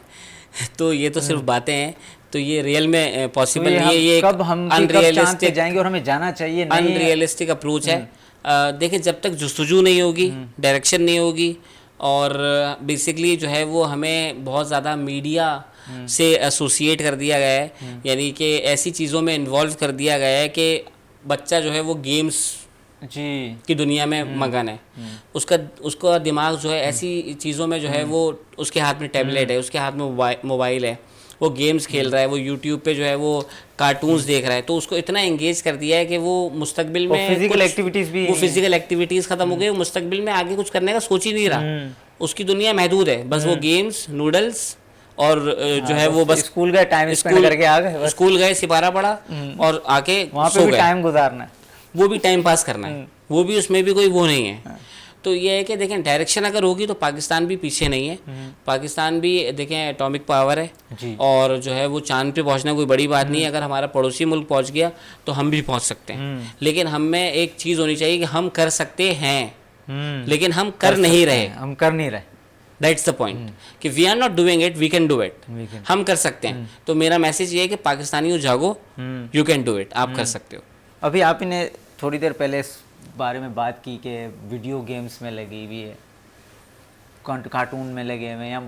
तो ये तो सिर्फ बातें हैं, तो ये रियल में पॉसिबल नहीं है। ये कब हम चांद पे जाएंगे और हमें जाना चाहिए? अनरियलिस्टिक अप्रोच है। देखिए, जब तक जुस्तजू नहीं होगी, डायरेक्शन नहीं होगी, और बेसिकली जो है वो हमें बहुत ज़्यादा मीडिया से एसोसिएट कर दिया गया है, यानी कि ऐसी चीज़ों में इन्वॉल्व कर दिया गया है कि बच्चा जो है वो गेम्स की दुनिया में मगन है। उसका दिमाग जो है ऐसी चीज़ों में जो है वो, उसके हाथ में टैबलेट है, उसके हाथ में मोबाइल है, वो गेम्स खेल रहा है, वो यूट्यूब पे जो है वो कार्टून्स देख रहा है, तो उसको इतना एंगेज कर दिया है कि वो मुस्तकबिल में फिजिकल एक्टिविटीज़ भी, वो फिजिकल एक्टिविटीज़ ख़त्म हो गई, वो मुस्तकबिल में आगे कुछ करने का सोच ही नहीं रहा। उसकी दुनिया महदूद है, बस वो गेम्स, नूडल्स, और जो है वो बस स्कूल गए, टाइम स्पेंड करके आ गए, स्कूल गए, सिपारा पढ़ा और आके वहाँ पे भी टाइम गुजारना है, वो भी टाइम पास करना है, वो भी उसमें भी कोई वो नहीं है। तो ये है कि देखें, डायरेक्शन अगर होगी तो पाकिस्तान भी पीछे नहीं है। पाकिस्तान भी देखें एटॉमिक पावर है जी। और जो है वो चांद पे पहुंचना कोई बड़ी बात नहीं है। अगर हमारा पड़ोसी मुल्क पहुंच गया तो हम भी पहुंच सकते हैं, लेकिन हम में एक चीज़ होनी चाहिए कि हम कर सकते हैं, लेकिन हम कर नहीं रहे। दैट्स द पॉइंट कि we are not doing it, we can do it. हम कर सकते हैं। तो मेरा मैसेज ये है कि पाकिस्तानियों जागो, यू कैन डू इट, आप कर सकते हो। अभी आप ने थोड़ी देर पहले इस बारे में बात की कि वीडियो गेम्स में लगी हुई है, कार्टून में लगे हुए, या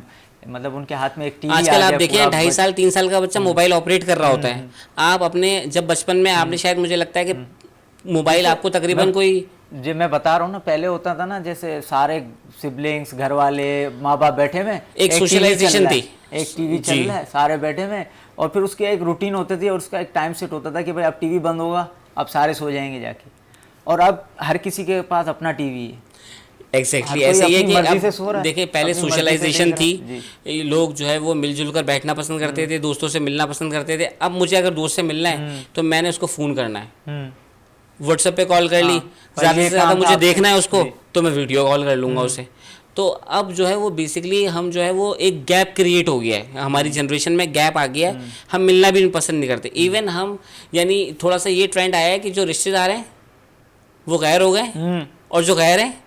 मतलब उनके हाथ में एक टीवी। आजकल आप देखिए 2.5 साल 3 साल का बच्चा मोबाइल ऑपरेट कर रहा होता है। आप अपने जब बचपन में आपने शायद, मुझे लगता है कि मोबाइल आपको तकरीबन कोई, जो मैं बता रहा हूँ ना, पहले होता था ना, जैसे सारे सिबलिंग्स, घर वाले, माँ बाप बैठे हुए, एक सोशलाइजेशन थी, एक टीवी चल रहा है, सारे बैठे हुए, और फिर उसकी एक रूटीन होती थी और उसका एक टाइम सेट होता था कि भाई अब टीवी बंद होगा, अब सारे सो जाएंगे जाके। और अब हर किसी के पास अपना टीवी है। एग्जैक्टली ऐसे ही है कि अब देखिए, पहले सोशलाइजेशन थी, लोग जो है वो मिलजुल कर बैठना पसंद करते थे, दोस्तों से मिलना पसंद करते थे। अब मुझे अगर दोस्त से मिलना है तो मैंने उसको फ़ोन करना है, व्हाट्सएप पे कॉल कर ली, ज़्यादा से ज़्यादा मुझे देखना है उसको तो मैं वीडियो कॉल कर लूँगा उसे। तो अब जो है वो बेसिकली हम जो है वो एक गैप क्रिएट हो गया है, हमारी जनरेशन में गैप आ गया है, हम मिलना भी पसंद नहीं करते। इवन हम, यानी थोड़ा सा ये ट्रेंड आया है कि जो रिश्तेदार हैं वो गैर हो गए और जो गैर हैं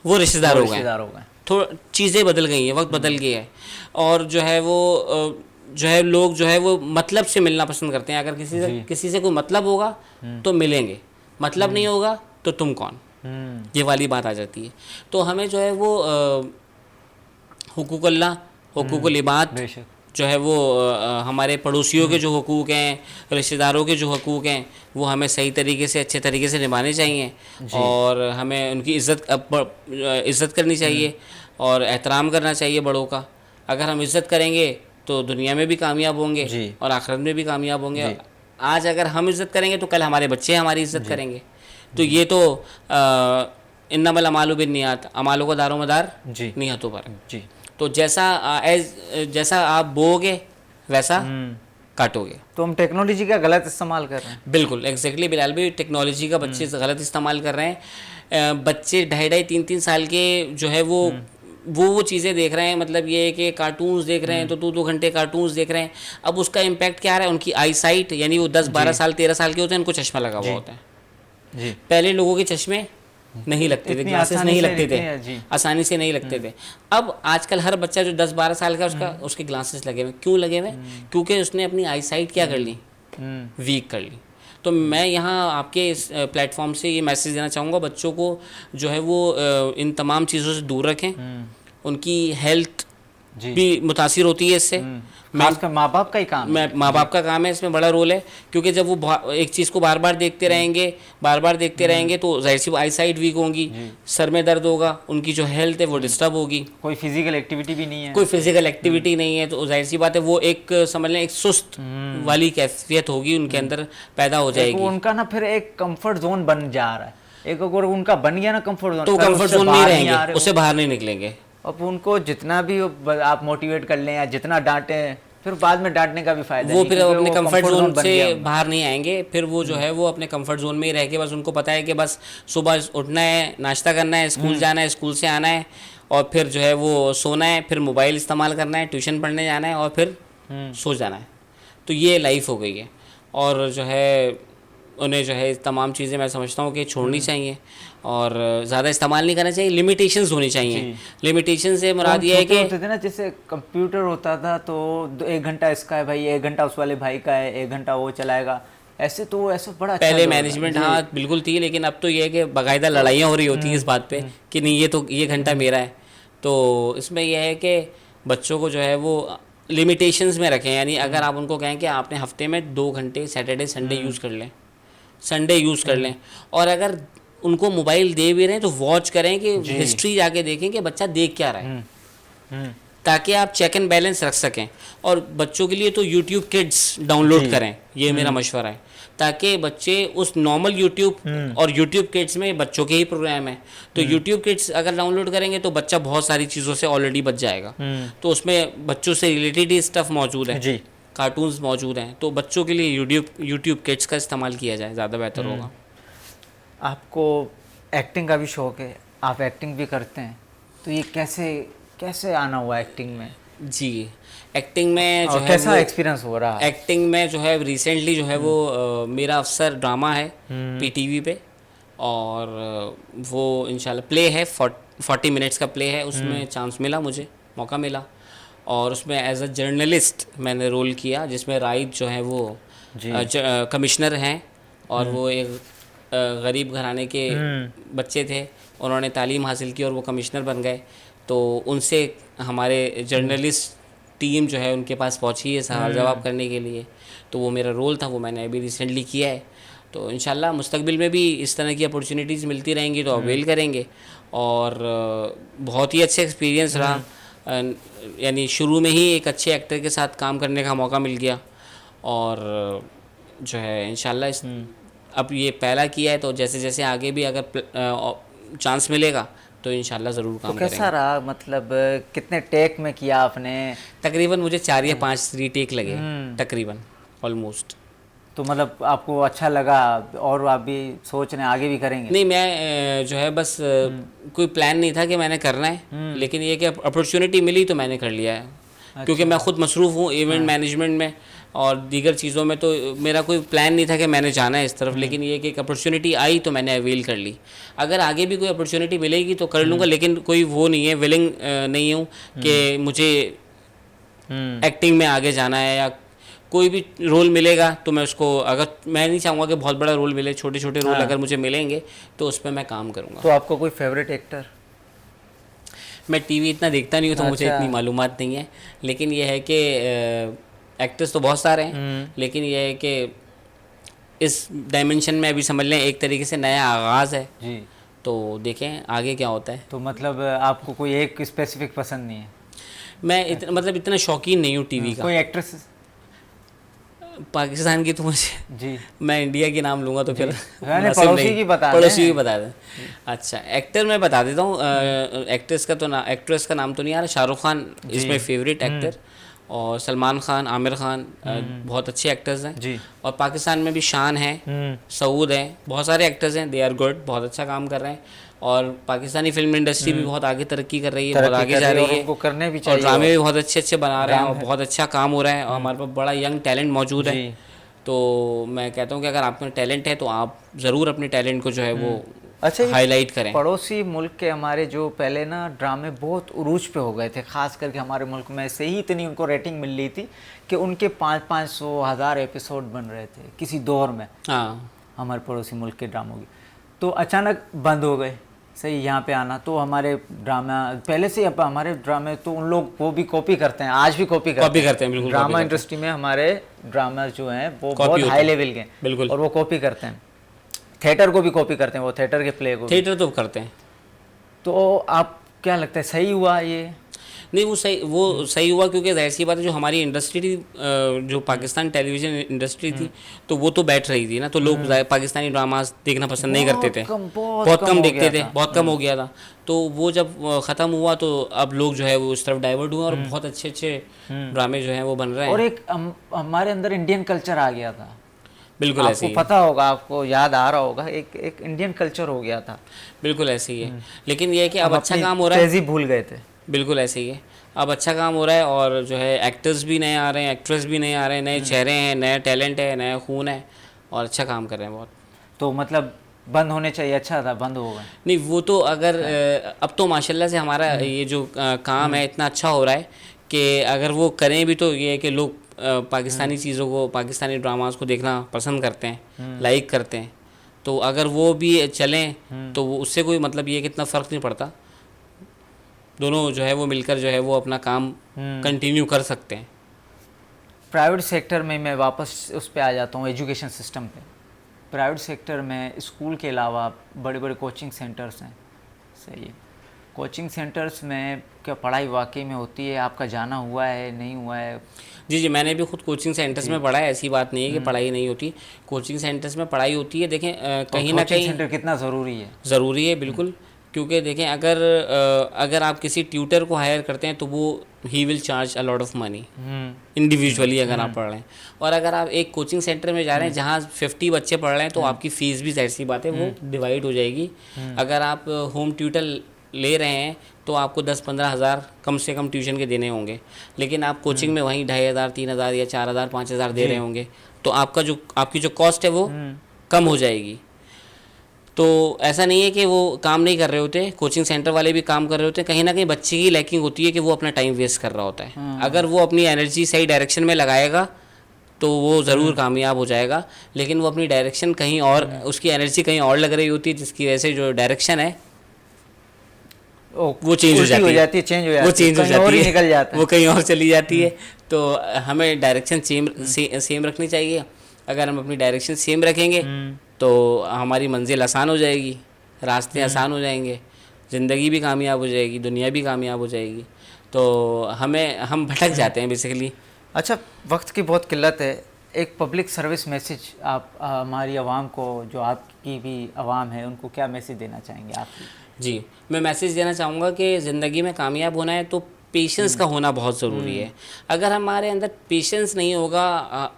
वो रिश्तेदार हो गए। थोड़ा चीज़ें बदल गई हैं, वक्त बदल गया है, और जो है वो जो है लोग जो है वो मतलब से मिलना पसंद करते हैं। अगर किसी से कोई मतलब होगा तो मिलेंगे, मतलब नहीं होगा तो तुम कौन, ये वाली बात आ जाती है। तो हमें जो है वो हुकूकुल्लाह, हुकूकुल इबाद जो है वो हमारे पड़ोसियों के जो हुकूक हैं, रिश्तेदारों के जो हुकूक हैं, वो हमें सही तरीके से, अच्छे तरीके से निभाने चाहिए, और हमें उनकी इज़्ज़त करनी चाहिए और एहतराम करना चाहिए बड़ों का। अगर हम इज़्ज़त करेंगे तो दुनिया में भी कामयाब होंगे और आखिरत में भी कामयाब होंगे। आज अगर हम इज़्ज़त करेंगे तो कल हमारे बच्चे हमारी इज़्ज़त करेंगे। तो ये तो इन्नमल अमालु बिन्नियात, अमालों का दारोमदार नियतों पर। तो जैसा आप बोओगे वैसा काटोगे। तो हम टेक्नोलॉजी का गलत इस्तेमाल कर रहे हैं। बिल्कुल एग्जैक्टली बिलाल भाई, टेक्नोलॉजी का बच्चे गलत इस्तेमाल कर रहे हैं। बच्चे 2.5-3 साल के जो है वो वो चीज़ें देख रहे हैं, मतलब ये है कि कार्टून्स देख रहे हैं तो 2-2 घंटे कार्टून्स देख रहे हैं। अब उसका इम्पैक्ट क्या आ रहा है, उनकी आई साइट, यानी वो 10-12 साल 13 साल के होते हैं, इनको चश्मा लगा हुआ होता है। जी। पहले लोगों के चश्मे नहीं लगते थे, इतनी ग्लासेस आसानी नहीं से लगते इतनी- जी। थे, आसानी से नहीं लगते थे। अब आजकल हर बच्चा जो 10-12 साल का उसके ग्लासेस लगे हुए। क्यों लगे हुए? क्योंकि उसने अपनी आई साइट क्या कर ली, वीक कर ली। तो मैं यहाँ आपके इस प्लेटफॉर्म से ये मैसेज देना चाहूँगा, बच्चों को जो है वो इन तमाम चीज़ों से दूर रखें। उनकी हेल्थ जी। भी मुतासिर होती है इससे। खासकर माँ बाप का ही काम है। मैं माँ बाप का काम है, इसमें बड़ा रोल है, क्योंकि जब वो एक चीज़ को बार बार देखते रहेंगे तो जाहिर सी आई साइट वीक होगी, सर में दर्द होगा, उनकी जो हेल्थ है वो डिस्टर्ब होगी। कोई फिजिकल एक्टिविटी भी नहीं है, कोई फिजिकल एक्टिविटी नहीं है, तो जाहिर सी बात है वो एक समझ लें एक सुस्त वाली कैफियत होगी उनके अंदर पैदा हो जाएगी। उनका ना फिर एक कंफर्ट जोन बन जा रहा है। एक अगर उनका बन गया ना कंफर्ट जोन, तो कंफर्ट जोन में रहेंगे, उससे बाहर नहीं निकलेंगे। अब उनको जितना भी आप मोटिवेट कर लें या जितना डांटें, फिर बाद में डांटने का भी फायदा वो नहीं, फिर क्योंकि अपने वो कंफर्ट comfort जोन zone बन से गया। बाहर नहीं आएंगे। फिर वो जो है वो अपने कंफर्ट जोन में ही रह के बस उनको पता है कि बस सुबह उठना है, नाश्ता करना है, स्कूल जाना है, स्कूल से आना है, और फिर जो है वो सोना है, फिर मोबाइल इस्तेमाल करना है, ट्यूशन पढ़ने जाना है, और फिर सो जाना है। तो ये लाइफ हो गई है। और जो है उन्हें जो है तमाम चीज़ें मैं समझता हूँ कि छोड़नी चाहिए और ज़्यादा इस्तेमाल नहीं करना चाहिए, लिमिटेशंस होनी चाहिए। लिमिटेशन से मुराद ये है कि होते थे ना, जैसे कंप्यूटर होता था तो 1 घंटा इसका है भाई, 1 घंटा उस वाले भाई का है, 1 घंटा वो चलाएगा, ऐसे तो ऐसा बड़ा अच्छा पहले दौर था। मैनेजमेंट हाँ बिल्कुल थी, लेकिन अब तो ये है कि बाकायदा लड़ाइयाँ हो रही होती हैं इस बात पे कि नहीं ये घंटा मेरा है। तो इसमें यह है कि बच्चों को जो है वो लिमिटेशंस में रखें, यानी अगर आप उनको कहें कि आपने हफ्ते में 2 घंटे सैटरडे संडे यूज़ कर लें, संडे यूज़ कर लें, और अगर उनको मोबाइल दे भी रहे हैं तो वॉच करें कि हिस्ट्री जाके देखें कि बच्चा देख क्या रहा है, ताकि आप चेक एंड बैलेंस रख सकें। और बच्चों के लिए तो यूट्यूब किड्स डाउनलोड करें, ये मेरा मशवरा है, ताकि बच्चे उस नॉर्मल यूट्यूब और यूट्यूब किड्स में बच्चों के ही प्रोग्राम है, तो यूट्यूब किड्स अगर डाउनलोड करेंगे तो बच्चा बहुत सारी चीज़ों से ऑलरेडी बच जाएगा। तो उसमें बच्चों से रिलेटेड ही स्टफ़ मौजूद है, जी। कार्टून्स मौजूद हैं, तो बच्चों के लिए यूट्यूब किड्स का इस्तेमाल किया जाए, ज़्यादा बेहतर होगा। आपको एक्टिंग का भी शौक है, आप एक्टिंग भी करते हैं, तो ये कैसे आना हुआ एक्टिंग में? जी, एक्टिंग में जो है कैसा वो एक्सपीरियंस हो रहा है? एक्टिंग में जो है रिसेंटली जो है वो मेरा अफसर ड्रामा है पीटीवी पे, और वो इंशाल्लाह प्ले है, 40 मिनट्स का प्ले है, उसमें चांस मिला, मुझे मौका मिला, और उसमें एज अ जर्नलिस्ट मैंने रोल किया, जिसमें राइट जो है वो कमिश्नर हैं, और वो एक गरीब घराने के बच्चे थे, उन्होंने तालीम हासिल की और वो कमिश्नर बन गए। तो उनसे हमारे जर्नलिस्ट टीम जो है उनके पास पहुंची है सवाल जवाब करने के लिए, तो वो मेरा रोल था, वो मैंने अभी रिसेंटली किया है। तो इंशाल्लाह मुस्तकबिल में भी इस तरह की अपॉर्चुनिटीज़ मिलती रहेंगी तो अवेल करेंगे। और बहुत ही अच्छा एक्सपीरियंस रहा, यानी शुरू में ही एक अच्छे एक्टर के साथ काम करने का मौका मिल गया, और जो है इंशाल्लाह अब ये पहला किया है, तो जैसे जैसे आगे भी अगर चांस मिलेगा तो इंशाल्लाह ज़रूर काम करेंगे। कैसा रहा, मतलब कितने टेक में किया आपने? तकरीबन मुझे 4 या 5 रीटेक लगे, तकरीबन ऑलमोस्ट। तो मतलब आपको अच्छा लगा और आप भी सोच रहे हैं आगे भी करेंगे? नहीं, मैं जो है बस कोई प्लान नहीं था कि मैंने करना है, लेकिन ये कि अपॉर्चुनिटी मिली तो मैंने कर लिया है। क्योंकि मैं खुद मसरूफ़ हूँ इवेंट मैनेजमेंट में और दीगर चीज़ों में, तो मेरा कोई प्लान नहीं था कि मैंने जाना है इस तरफ, लेकिन ये कि एक अपॉर्चुनिटी आई तो मैंने अवेल कर ली। अगर आगे भी कोई अपॉर्चुनिटी मिलेगी तो कर लूँगा, लेकिन कोई वो नहीं है, विलिंग नहीं हूँ कि मुझे एक्टिंग में आगे जाना है, या कोई भी रोल मिलेगा तो मैं उसको, अगर मैं नहीं चाहूँगा कि बहुत बड़ा रोल मिले, छोटे छोटे रोल अगर मुझे मिलेंगे तो उस पर मैं काम करूँगा। तो आपको कोई फेवरेट एक्टर? मैं टीवी इतना देखता नहीं हूँ तो मुझे इतनी मालूमात नहीं है, लेकिन यह है कि एक्टर्स तो बहुत सारे हैं, लेकिन यह है कि इस डायमेंशन में अभी समझ लें एक तरीके से नया आगाज़ है जी। तो देखें आगे क्या होता है। तो मतलब आपको कोई एक स्पेसिफिक पसंद नहीं है? मैं मतलब इतना शौकीन नहीं हूँ टीवी का। कोई एक्ट्रेस? पाकिस्तान की तो मुझे जी, मैं इंडिया की नाम लूँगा तो फिर पड़ोसी की बता दें। पड़ोसी की बता दें। अच्छा, एक्टर मैं बता देता हूँ, एक्ट्रेस का नाम तो नहीं आ रहा। Shahrukh Khan is my favourite actor, और सलमान खान, आमिर खान बहुत अच्छे एक्टर्स हैं जी। और पाकिस्तान में भी शान है, सऊद हैं, बहुत सारे एक्टर्स हैं, दे आर गुड, बहुत अच्छा काम कर रहे हैं। और पाकिस्तानी फिल्म इंडस्ट्री भी बहुत आगे तरक्की कर रही है, बहुत तरक्की आगे कर जा रही है रही और है, उनको करने भी और चाहिए। ड्रामे भी बहुत अच्छे अच्छे बना रहे हैं और ड्रामे- बहुत अच्छा काम हो रहा है, और हमारे पास बड़ा यंग टैलेंट मौजूद है। जी। तो मैं कहता हूँ कि अगर आप में टैलेंट है तो आप ज़रूर अपने टैलेंट को जो है वो अच्छा, ये हाईलाइट करें। पड़ोसी मुल्क के हमारे जो पहले ना ड्रामे बहुत उरूज पे हो गए थे, खास करके हमारे मुल्क में से ही इतनी उनको रेटिंग मिल रही थी कि उनके 500-500 एपिसोड बन रहे थे किसी दौर में, हाँ हमारे पड़ोसी मुल्क के ड्रामों की। तो अचानक बंद हो गए, सही यहाँ पे आना। तो हमारे ड्रामा पहले से अब हमारे ड्रामे तो उन लोग वो भी कॉपी करते हैं, आज भी कॉपी कॉपी करते हैं, बिल्कुल ड्रामा copy करते इंडस्ट्री में हमारे ड्रामा जो हैं वो Copy बहुत होते हाई हैं। लेवल के हैं, बिल्कुल। और वो कॉपी करते हैं। थिएटर को भी कॉपी करते हैं, वो थिएटर के प्ले को हैं, भी। थिएटर तो करते हैं। तो आप क्या लगता है, सही हुआ ये? नहीं, वो सही हुआ, क्योंकि जाहिर सी बात है जो हमारी इंडस्ट्री थी, जो पाकिस्तान टेलीविज़न इंडस्ट्री थी, तो वो तो बैठ रही थी ना, तो लोग पाकिस्तानी ड्रामास देखना पसंद नहीं करते थे, बहुत कम हो देखते गया थे, था। बहुत कम हो गया था। तो वो जब ख़त्म हुआ तो अब लोग जो है वो उस तरफ डाइवर्ट हुए और बहुत अच्छे अच्छे ड्रामे जो हैं वो बन रहे और हैं। एक हमारे अंदर इंडियन कल्चर आ गया था, बिल्कुल ऐसे आपको ही है, पता होगा, आपको याद आ रहा होगा, एक इंडियन कल्चर हो गया था। बिल्कुल ऐसे ही है। लेकिन ये है कि अब अच्छा अपनी काम हो रहा है, तेजी भूल गए थे। बिल्कुल ऐसे ही है, अब अच्छा काम हो रहा है, और जो है एक्टर्स भी नए आ रहे हैं, एक्ट्रेस भी नए आ रहे हैं, नए चेहरे हैं, नया टैलेंट है, नया खून है, और अच्छा काम कर रहे हैं बहुत। तो मतलब बंद होने चाहिए, अच्छा था, बंद हो गए। नहीं, वो तो अगर अब तो माशाल्लाह से हमारा ये जो काम है इतना अच्छा हो रहा है कि अगर वो करें भी तो ये है कि लोग पाकिस्तानी चीज़ों को, पाकिस्तानी ड्रामास को देखना पसंद करते हैं, लाइक करते हैं। तो अगर वो भी चलें तो वो उससे कोई मतलब ये कि इतना फ़र्क नहीं पड़ता, दोनों जो है वो मिलकर जो है वो अपना काम कंटिन्यू कर सकते हैं। प्राइवेट सेक्टर में मैं वापस उस पर आ जाता हूँ, एजुकेशन सिस्टम पे। प्राइवेट सेक्टर में स्कूल के अलावा बड़े बड़े कोचिंग सेंटर्स हैं, सही है। कोचिंग सेंटर्स में क्या पढ़ाई वाकई में होती है? आपका जाना हुआ है, नहीं हुआ है? जी जी, मैंने भी खुद कोचिंग सेंटर्स में पढ़ा है, ऐसी बात नहीं है कि पढ़ाई नहीं होती, कोचिंग सेंटर्स में पढ़ाई होती है। देखें कहीं ना कोचिंग कहीं सेंटर कितना ज़रूरी है? ज़रूरी है, बिल्कुल, क्योंकि देखें अगर आप किसी ट्यूटर को हायर करते हैं तो वो he will charge a lot of money individually अगर आप पढ़ रहे हैं, और अगर आप एक कोचिंग सेंटर में जा रहे हैं जहाँ 50 बच्चे पढ़ रहे हैं तो आपकी फ़ीस भी जाहिर सी बात है वो डिवाइड हो जाएगी। अगर आप होम ट्यूटर ले रहे हैं तो आपको 10-15 हज़ार कम से कम ट्यूशन के देने होंगे, लेकिन आप कोचिंग में वहीं 2,500, 3,000 या 4,000, 5,000 दे रहे होंगे, तो आपकी जो कॉस्ट है वो कम हो जाएगी। तो ऐसा नहीं है कि वो काम नहीं कर रहे होते, कोचिंग सेंटर वाले भी काम कर रहे होते हैं, कहीं ना कहीं बच्चे की लैकिंग होती है कि वो अपना टाइम वेस्ट कर रहा होता है। अगर वो अपनी एनर्जी सही डायरेक्शन में लगाएगा तो वो ज़रूर कामयाब हो जाएगा, लेकिन वो अपनी डायरेक्शन कहीं और, उसकी एनर्जी कहीं और लग रही होती है, जिसकी वजह से जो डायरेक्शन है वो चेंज हो जाती है, चेंज हो जाती है, वो चेंज हो कहीं और जाती ही है, निकल जाता है। वो कहीं और चली जाती है। तो हमें डायरेक्शन सेम रखनी चाहिए। अगर हम अपनी डायरेक्शन सेम रखेंगे तो हमारी मंजिल आसान हो जाएगी, रास्ते आसान हो जाएंगे, ज़िंदगी भी कामयाब हो जाएगी, दुनिया भी कामयाब हो जाएगी। तो हम भटक जाते हैं बेसिकली। अच्छा, वक्त की बहुत किल्लत है, एक पब्लिक सर्विस मैसेज आप हमारी आवाम को, जो आपकी भी आवाम है, उनको क्या मैसेज देना चाहेंगे आप? जी, मैं मैसेज देना चाहूँगा कि ज़िंदगी में कामयाब होना है तो पेशेंस का होना बहुत ज़रूरी है। अगर हमारे अंदर पेशेंस नहीं होगा,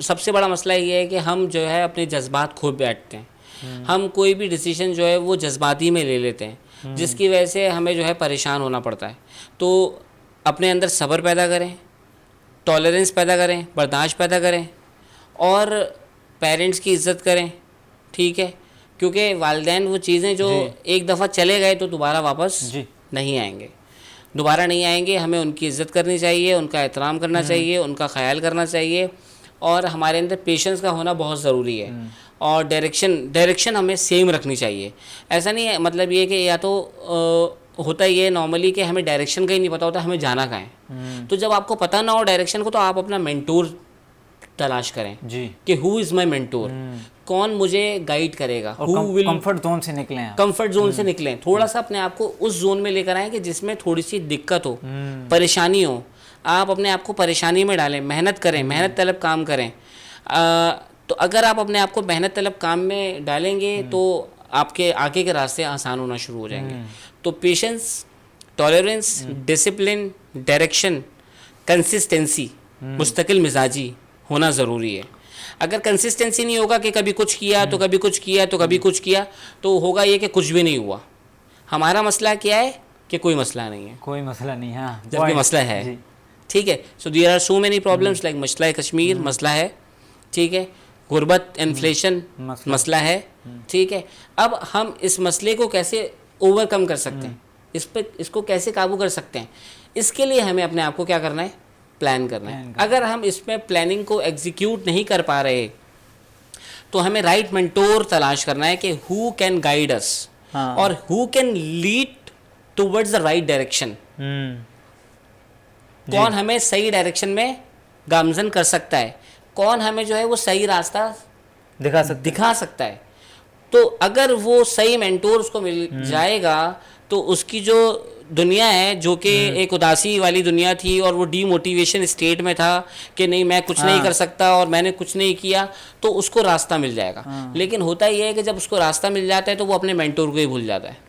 सबसे बड़ा मसला ये है कि हम जो है अपने जज्बात खो बैठते हैं, हम कोई भी डिसीजन जो है वो जज्बाती में ले लेते हैं, जिसकी वजह से हमें जो है परेशान होना पड़ता है। तो अपने अंदर सब्र पैदा करें, टॉलरेंस पैदा करें, बर्दाश्त पैदा करें, और पेरेंट्स की इज़्ज़त करें, ठीक है, क्योंकि वालिदैन वो चीज़ें जो एक दफ़ा चले गए तो दोबारा वापस नहीं आएंगे, दोबारा नहीं आएंगे। हमें उनकी इज़्ज़त करनी चाहिए, उनका एहतराम करना चाहिए, उनका ख्याल करना चाहिए, और हमारे अंदर पेशेंस का होना बहुत ज़रूरी है। और डायरेक्शन हमें सेम रखनी चाहिए। ऐसा नहीं है, मतलब ये कि या तो होता ही है नॉर्मली कि हमें डायरेक्शन का ही नहीं पता होता हमें जाना कहाँ है। तो जब आपको पता ना हो डायरेक्शन को तो आप अपना मेंटोर तलाश करें जी, कि हु इज़ माई मेंटोर, कौन मुझे गाइड करेगा, कंफर्ट जोन से निकलें आप। कंफर्ट जोन से निकलें, थोड़ा सा अपने आप को उस जोन में लेकर आएँ कि जिसमें थोड़ी सी दिक्कत हो, परेशानी हो। आप अपने आप को परेशानी में डालें, मेहनत करें, मेहनत तलब काम करें। तो अगर आप अपने आप को मेहनत तलब काम में डालेंगे तो आपके आगे के रास्ते आसान होना शुरू हो जाएंगे। तो patience, tolerance, discipline, direction, consistency, मुस्तकिल मिजाजी होना ज़रूरी है। अगर कंसिस्टेंसी नहीं होगा कि कभी कुछ किया तो कभी कुछ किया तो कभी कुछ किया, तो होगा ये कि कुछ भी नहीं हुआ। हमारा मसला क्या है कि कोई मसला नहीं है, कोई मसला नहीं है, हाँ, जबकि point, मसला है। जी, ठीक है, so there are so many problems like मसला कश्मीर मसला है, ठीक है, गुर्बत इन्फ्लेशन मसला है, ठीक है। अब हम इस मसले को कैसे ओवरकम कर सकते हैं, इसको कैसे काबू कर सकते हैं, इसके लिए हमें अपने आप को क्या करना है, प्लान करना है। अगर हम इसमें प्लानिंग को एग्जीक्यूट नहीं कर पा रहे तो हमें राइट मेंटोर तलाश करना है कि हु कैन गाइड अस और who can lead towards the right direction. कौन हमें सही डायरेक्शन में गामजन कर सकता है, कौन हमें जो है वो सही रास्ता दिखा सकता है। तो अगर वो सही मेंटोर उसको मिल जाएगा तो उसकी जो दुनिया है, जो कि एक उदासी वाली दुनिया थी और वो डीमोटिवेशन स्टेट में था कि नहीं मैं कुछ नहीं कर सकता और मैंने कुछ नहीं किया, तो उसको रास्ता मिल जाएगा। लेकिन होता ये है कि जब उसको रास्ता मिल जाता है तो वो अपने मेंटोर को ही भूल जाता है।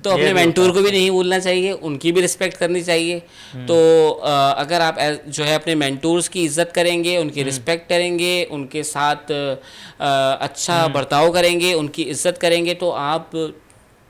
तो अपने मेंटोर को भी नहीं भूलना चाहिए, उनकी भी रिस्पेक्ट करनी चाहिए। तो अगर आप जो है अपने मेंटोर्स की इज्जत करेंगे, उनकी रिस्पेक्ट करेंगे, उनके साथ अच्छा बर्ताव करेंगे, उनकी इज्जत करेंगे, तो आप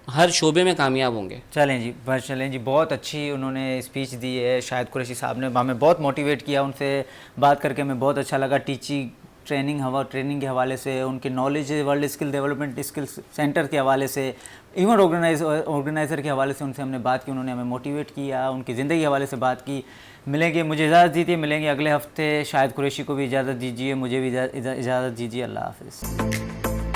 हर शोबे में कामयाब होंगे। चलें जी, बस चलें जी, बहुत अच्छी उन्होंने स्पीच दी है शाहिद कुरैशी साहब ने, हमें बहुत मोटिवेट किया, उनसे बात करके हमें बहुत अच्छा लगा। ट्रेनिंग के हवाले से, उनके knowledge world skill development skills centre के हवाले से, इवेंट ऑर्गेनाइज़र के हवाले से उनसे हमने बात की, उन्होंने हमें मोटिवेट किया, उनकी ज़िंदगी के हवाले से बात की। मिलेंगे, मुझे इजाज़त दीजिए, मिलेंगे अगले हफ्ते। शाहिद कुरैशी को भी इजाज़त दीजिए, मुझे भी इजाज़त दीजिए। अल्लाह हाफ़िज़।